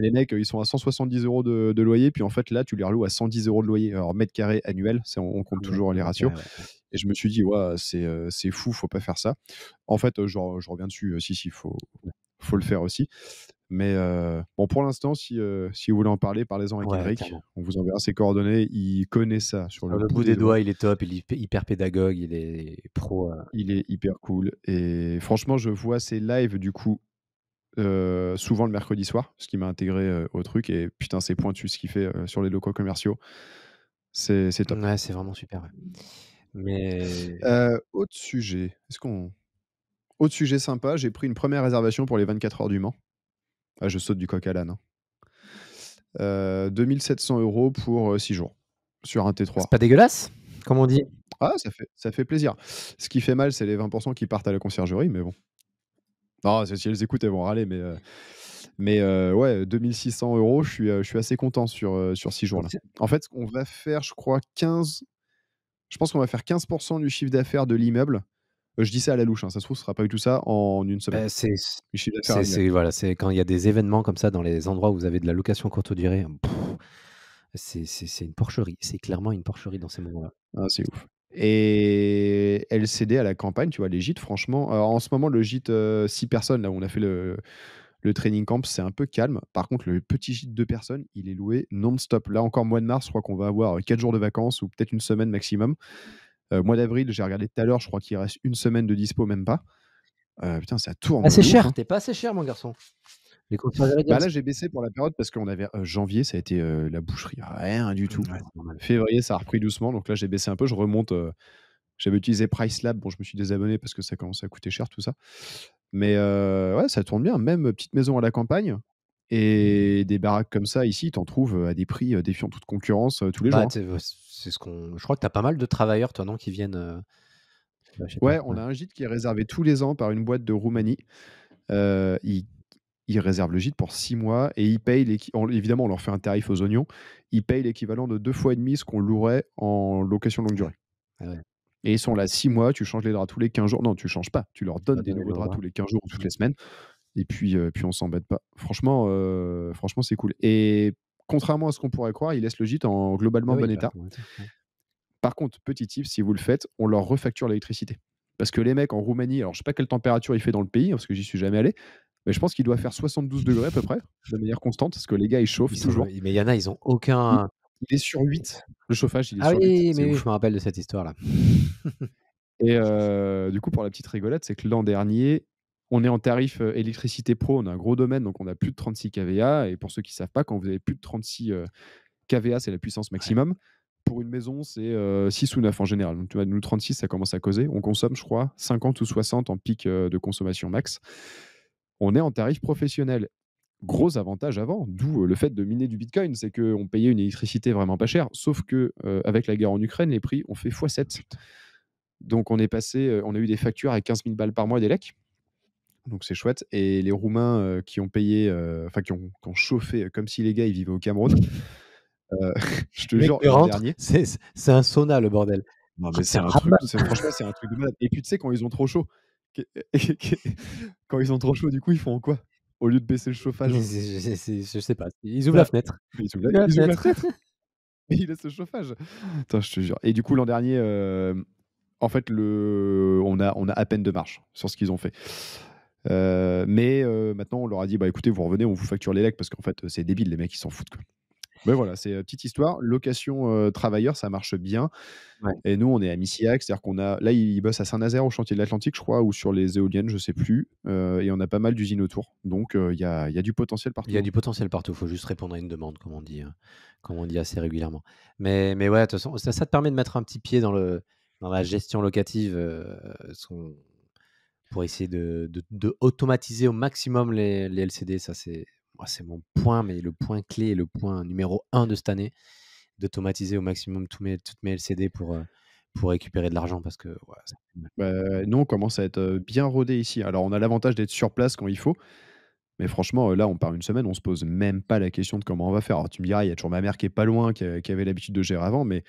Les mecs, ils sont à 170 € de loyer, puis en fait, là, tu les reloues à 110 € de loyer. Alors mètre carré annuel, c'est on compte ouais, toujours le les mètre ratios carré, ouais, ouais. et je me suis dit: «Waouh, c'est fou, faut pas faire ça». En fait, je reviens dessus, si, faut le faire aussi. Mais bon, pour l'instant, si vous voulez en parler, parlez-en avec Ouais, Aymeric. clairement. On vous enverra ses coordonnées. Il connaît ça sur Sur le le bout bout des des doigts. doigts, il est top, il est hyper pédagogue, il est pro, Il est hyper cool et franchement, je vois ses lives, du coup, souvent le mercredi soir, ce qui m'a intégré au truc. Et putain, c'est pointu ce qu'il fait sur les locaux commerciaux. C'est top. Ouais, c'est vraiment super, ouais. Mais Autre sujet, autre sujet sympa, j'ai pris une première réservation pour les 24 heures du Mans. Ah, je saute du coq à l'âne, hein. 2 700 € pour 6 jours sur un T3. c'est pas dégueulasse, comme on dit. Ah, ça fait plaisir. Ce qui fait mal, c'est les 20% qui partent à la conciergerie, mais bon. Non, si elles écoutent, elles vont râler, mais ouais, 2 600 €, je suis assez content sur 6 jours là. C'est En fait, on va faire, je crois, 15 je pense qu'on va faire 15% du chiffre d'affaires de l'immeuble. Je dis ça à la louche, hein, ça se trouve, ce sera pas du tout ça en une semaine. bah, c'est Du chiffre d'affaires annuel. voilà, c'est quand il y a des événements comme ça dans les endroits où vous avez de la location courte durée, c'est une porcherie. C'est clairement une porcherie dans ces moments-là. Ah, c'est ouf. Et LCD à la campagne, tu vois, les gîtes, franchement, alors en ce moment, le gîte 6 personnes, là où on a fait le training camp, c'est un peu calme. Par contre, le petit gîte 2 personnes, il est loué non-stop. Là, encore mois de mars, je crois qu'on va avoir 4 jours de vacances ou peut-être une semaine maximum. Mois d'avril, j'ai regardé tout à l'heure, je crois qu'il reste une semaine de dispo, même pas. Putain, ça tourne Assez de ouf, cher, hein. tu pas assez cher, mon garçon. Les conciergeries Bah là, j'ai baissé pour la période parce qu'on avait janvier, ça a été la boucherie, rien du tout. Ouais, c'est normal. Février, ça a repris doucement, donc là, j'ai baissé un peu, je remonte. J'avais utilisé Pricelab, bon, je me suis désabonné parce que ça commence à coûter cher tout ça. Mais ouais, ça tourne bien, même petite maison à la campagne et des baraques comme ça ici, tu en trouves à des prix défiant toute concurrence tous les jours, Bah, hein. c'est ce qu'on je crois que tu as pas mal de travailleurs, toi, non, qui viennent, bah, je sais pas, Ouais, on ouais. a un gîte qui est réservé tous les ans par une boîte de Roumanie. Ils réservent le gîte pour 6 mois et ils payent évidemment, on leur fait un tarif aux oignons. Ils payent l'équivalent de 2 fois et demi ce qu'on louerait en location longue durée. Ah ouais, Et ils sont là 6 mois, tu changes les draps tous les 15 jours. Non, tu changes pas, tu leur tu donnes vas des donner nouveaux le draps droit. tous les 15 jours ou toutes Mmh. les semaines. Et puis on s'embête pas. Franchement, c'est cool. Et contrairement à ce qu'on pourrait croire, ils laissent le gîte en Ah globalement oui, bon bah, état. comment dire? Ouais. Par contre, petit tip, si vous le faites, on leur refacture l'électricité. Parce que les mecs en Roumanie, alors je sais pas quelle température il fait dans le pays, hein, parce que j'y suis jamais allé, mais je pense qu'il doit faire 72 degrés à peu près, de manière constante, parce que les gars, ils chauffent Ils sont toujours. mais il y en a, ils ont Il aucun il est sur 8. Le chauffage, il est ah sur 8. oui, C'est mais oui, ouf. je me rappelle de cette histoire-là. Et du coup, pour la petite rigolade, c'est que l'an dernier, on est en tarif électricité pro, on a un gros domaine, donc on a plus de 36 kVA. Et pour ceux qui savent pas, quand vous avez plus de 36 kVA, c'est la puissance Ouais. maximum. Pour une maison, c'est 6 ou 9 en général. Donc tu vois, nous 36, ça commence à causer. On consomme, je crois, 50 ou 60 en pic de consommation max. On est en tarif professionnel. Gros avantage avant, d'où le fait de miner du Bitcoin, c'est qu'on payait une électricité vraiment pas chère, sauf que avec la guerre en Ukraine, les prix ont fait x7. Donc on est passé, on a eu des factures à 15 000 balles par mois d'élec. Donc c'est chouette. Et les Roumains qui ont payé, enfin qui ont chauffé comme si les gars ils vivaient au Cameroun. Je te Le mec jure, qui l'an rentre, dernier. c'est un sauna, le bordel. Non mais C'est c'est un un truc, ras-le-bol. franchement c'est un truc de malade. Et puis tu sais quand ils ont trop chaud, que- quand ils ont trop chaud, du coup ils font quoi? Au lieu de baisser le chauffage, Je sais pas. Ils ouvrent la bah, fenêtre. ils ouvrent Ils ouvrent la ils ouvrent la fenêtre. fenêtre et ils laissent le chauffage. Putain, je te jure. Et du coup l'an dernier, en fait on a à peine de marge sur ce qu'ils ont fait. Mais maintenant on leur a dit: «Bah écoutez, vous revenez, on vous facture l'élec», parce qu'en fait, c'est débile, les mecs ils s'en foutent, quoi. Mais voilà, c'est petite histoire. Location travailleur, ça marche bien. Ouais. Et nous, on est à Missillac, c'est-à-dire qu'on a là, ils bossent à Saint-Nazaire au chantier de l'Atlantique, je crois, ou sur les éoliennes, je sais plus. Et on a pas mal d'usines autour. Donc il y a du potentiel Il partout, y a hein. du potentiel partout, il faut juste répondre à une demande, comme on dit assez régulièrement. Mais ouais, de toute façon, ça te permet de mettre un petit pied dans la gestion locative, pour essayer de automatiser au maximum les LCD. Ça, c'est mon point, mais le point clé et le point numéro 1 de cette année, d'automatiser au maximum toutes mes LCD pour récupérer de l'argent parce que ouais, ça fait mal. Nous, on commence à être bien rodés ici. Alors, on a l'avantage d'être sur place quand il faut. Mais franchement, là, on part une semaine, on se pose même pas la question de comment on va faire. Alors, tu me diras, il y a toujours ma mère qui est pas loin, qui avait l'habitude de gérer avant, mais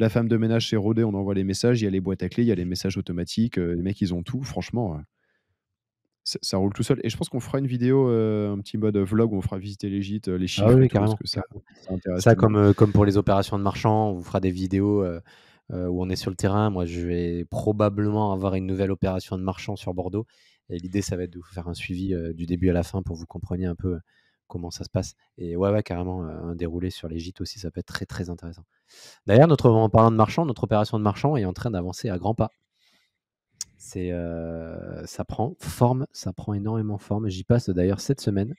la femme de ménage s'est rodée, on envoie les messages, il y a les boîtes à clés, il y a les messages automatiques, les mecs, ils ont tout. Franchement, ça roule tout seul. Et je pense qu'on fera une vidéo, un petit mode vlog où on fera visiter les gîtes, les Ah chiffres oui, et oui, tout, parce carrément, que ça, carrément. ça intéresse Ça, tout le monde. comme pour les opérations de marchand, on vous fera des vidéos où on est sur le terrain. Moi, je vais probablement avoir une nouvelle opération de marchand sur Bordeaux. Et l'idée, ça va être de vous faire un suivi du début à la fin pour que vous compreniez un peu comment ça se passe. Et ouais, carrément, un déroulé sur les gîtes aussi, ça peut être très, très intéressant. D'ailleurs, en parlant de marchand, notre opération de marchand est en train d'avancer à grands pas. Ça prend forme, ça prend énormément forme. J'y passe d'ailleurs cette semaine.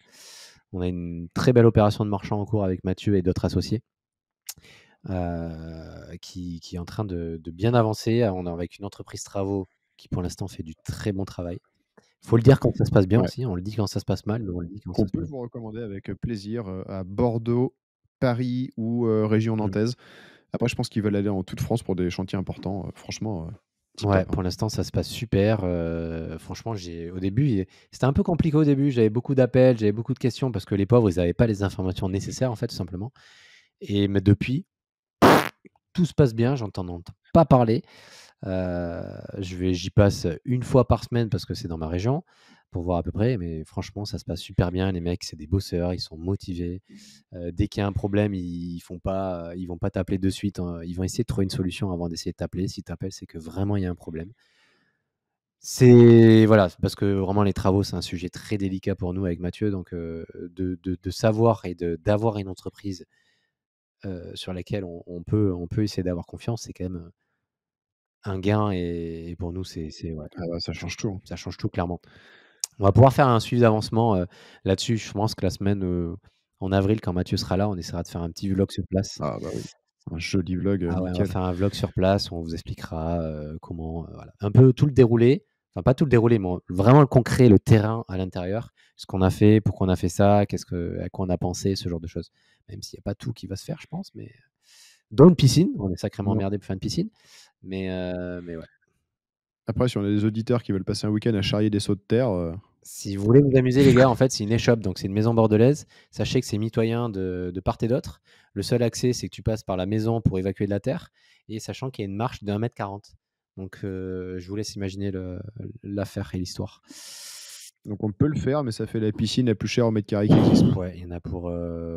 On a une très belle opération de marchand en cours avec Mathieu et d'autres associés, qui est en train de bien avancer. On est avec une entreprise travaux qui, pour l'instant, fait du très bon travail. Faut le dire quand ça se passe bien Ouais. aussi. On le dit quand ça se passe mal, mais on le dit quand ça Qu'on se peut passe vous recommander avec plaisir à Bordeaux, Paris ou région bien. nantaise. Après, je pense qu'ils veulent aller en toute France pour des chantiers importants. Franchement, tip Ouais, top. pour l'instant, ça se passe super. Franchement, au début, c'était un peu compliqué au début. J'avais beaucoup d'appels, j'avais beaucoup de questions parce que les pauvres, ils n'avaient pas les informations nécessaires, en fait, tout simplement. Mais depuis, tout se passe bien. J'entends pas parler. J'y passe une fois par semaine parce que c'est dans ma région pour voir à peu près. Mais franchement, ça se passe super bien. Les mecs, c'est des bosseurs, ils sont motivés. Dès qu'il y a un problème, ils vont pas t'appeler de suite, hein. Ils vont essayer de trouver une solution avant d'essayer de t'appeler. Si t'appelles, c'est que vraiment il y a un problème. Voilà, parce que vraiment les travaux, c'est un sujet très délicat pour nous avec Mathieu, donc de savoir et d'avoir une entreprise, sur laquelle on peut essayer d'avoir confiance, c'est quand même, un gain et pour nous, c'est ouais, Ah bah, ça change tout, hein. ça change tout clairement. On va pouvoir faire un suivi d'avancement, là-dessus. Je pense que la semaine, en avril, quand Mathieu sera là, on essaiera de faire un petit vlog sur place. Ah bah oui, un joli vlog, Ah ouais, on va nickel. faire un vlog sur place où on vous expliquera, comment, voilà, un peu tout le déroulé, enfin pas tout le déroulé, mais vraiment le concret, le terrain à l'intérieur, ce qu'on a fait, pourquoi on a fait ça, à quoi on a pensé, ce genre de choses. Même s'il y a pas tout qui va se faire, je pense, mais dont une piscine, on est sacrément Non. emmerdés pour faire une piscine, mais ouais. Après, si on a des auditeurs qui veulent passer un week-end à charrier des sauts de terre, Si vous voulez vous amuser les gars, en fait, c'est une échoppe, donc c'est une maison bordelaise. Sachez que c'est mitoyen de part et d'autre. Le seul accès, c'est que tu passes par la maison pour évacuer de la terre et sachant qu'il y a une marche d'1,40 m. Donc je vous laisse imaginer l'affaire et l'histoire. donc on peut le faire, mais ça fait la piscine la plus chère au mètre carré qui existe, quoi. Ouais, il y en a pour,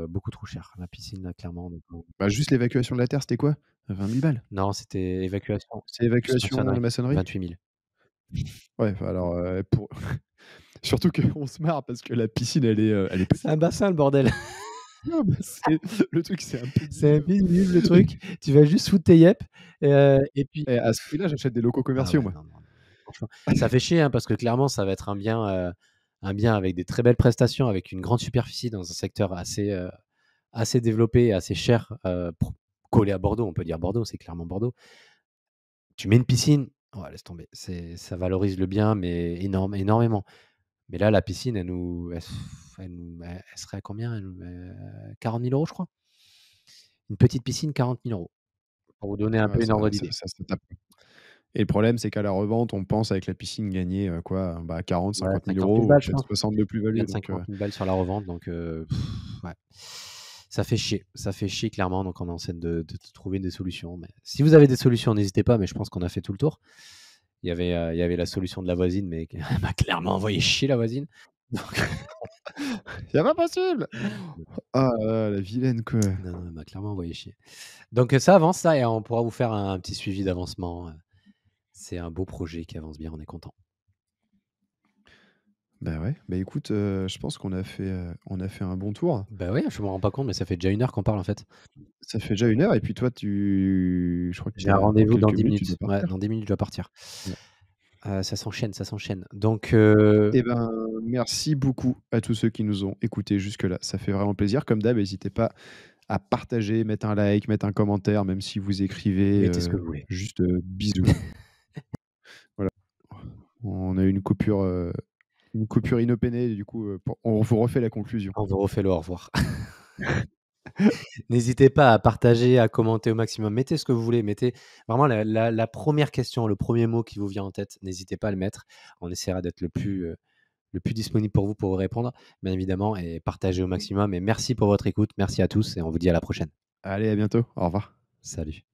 beaucoup trop cher. La piscine, là, clairement, donc on Bah, juste l'évacuation de la terre, c'était quoi? 20 000 balles? non, c'était évacuation, C'est plus évacuation maçonnerie, maçonnerie? 28 000. Ouais, enfin alors, pour surtout qu'on se marre parce que la piscine, elle est C'est un petite. bassin, le bordel. Non, mais le truc, c'est un peu C'est un minime. peu nul le truc. Tu vas juste foutre tes yep, et puis Et à ce prix-là, j'achète des locaux ah commerciaux, ouais, moi. non, non, franchement, ça fait chier, hein, parce que clairement, ça va être un bien avec des très belles prestations, avec une grande superficie dans un secteur assez développé et assez cher, collé à Bordeaux. On peut dire Bordeaux, c'est clairement Bordeaux. Tu mets une piscine, oh laisse tomber, ça valorise le bien, mais énormément. Mais là, la piscine, elle serait à combien? 40 000 €, je crois. Une petite piscine, 40 000 €, pour vous donner un Ouais, peu une ça ordre ça d'idée. ça se tape. Et le problème, c'est qu'à la revente, on pense avec la piscine gagner, quoi, bah, 40 Ouais, 000-50 000 50 000 € ou balles, je peut-être pense. 60 de plus-value, Peut-être donc 50 000 balles sur la revente, donc ouais. Ça fait chier clairement, donc on essaie de trouver des solutions. Mais si vous avez des solutions, n'hésitez pas, mais je pense qu'on a fait tout le tour. Il y avait la solution de la voisine, mais elle m'a clairement envoyé chier la voisine. Donc «C'est pas possible!» Ah là là, la vilaine, quoi. non, non, elle m'a clairement envoyé chier. Donc ça avance ça et on pourra vous faire un petit suivi d'avancement, c'est un beau projet qui avance bien, on est content. Bah, ouais, bah, écoute, je pense on a fait un bon tour. Bah ouais, je me rends pas compte, mais ça fait déjà 1 heure qu'on parle en fait. Ça fait déjà 1 heure et puis toi, je crois que J'ai un dans rendez-vous dans quelques 10 minutes, tu dois minutes. Ouais, partir. dans 10 minutes, je dois partir. Ouais. Ça s'enchaîne, ça s'enchaîne. Donc Eh ben, merci beaucoup à tous ceux qui nous ont écoutés jusque-là. Ça fait vraiment plaisir. Comme d'hab, n'hésitez pas à partager, mettre un like, mettre un commentaire, même si vous écrivez, mettez ce que vous voulez. juste, bisous. Voilà. On a eu une coupure inopinée, du coup, on vous refait la conclusion. On vous refait le au revoir. N'hésitez pas à partager, à commenter au maximum. Mettez ce que vous voulez. Mettez vraiment la première question, le premier mot qui vous vient en tête. N'hésitez pas à le mettre. On essaiera d'être le plus disponible pour vous répondre, bien évidemment, et partagez au maximum. Et merci pour votre écoute. Merci à tous et on vous dit à la prochaine. Allez, à bientôt. Au revoir. Salut.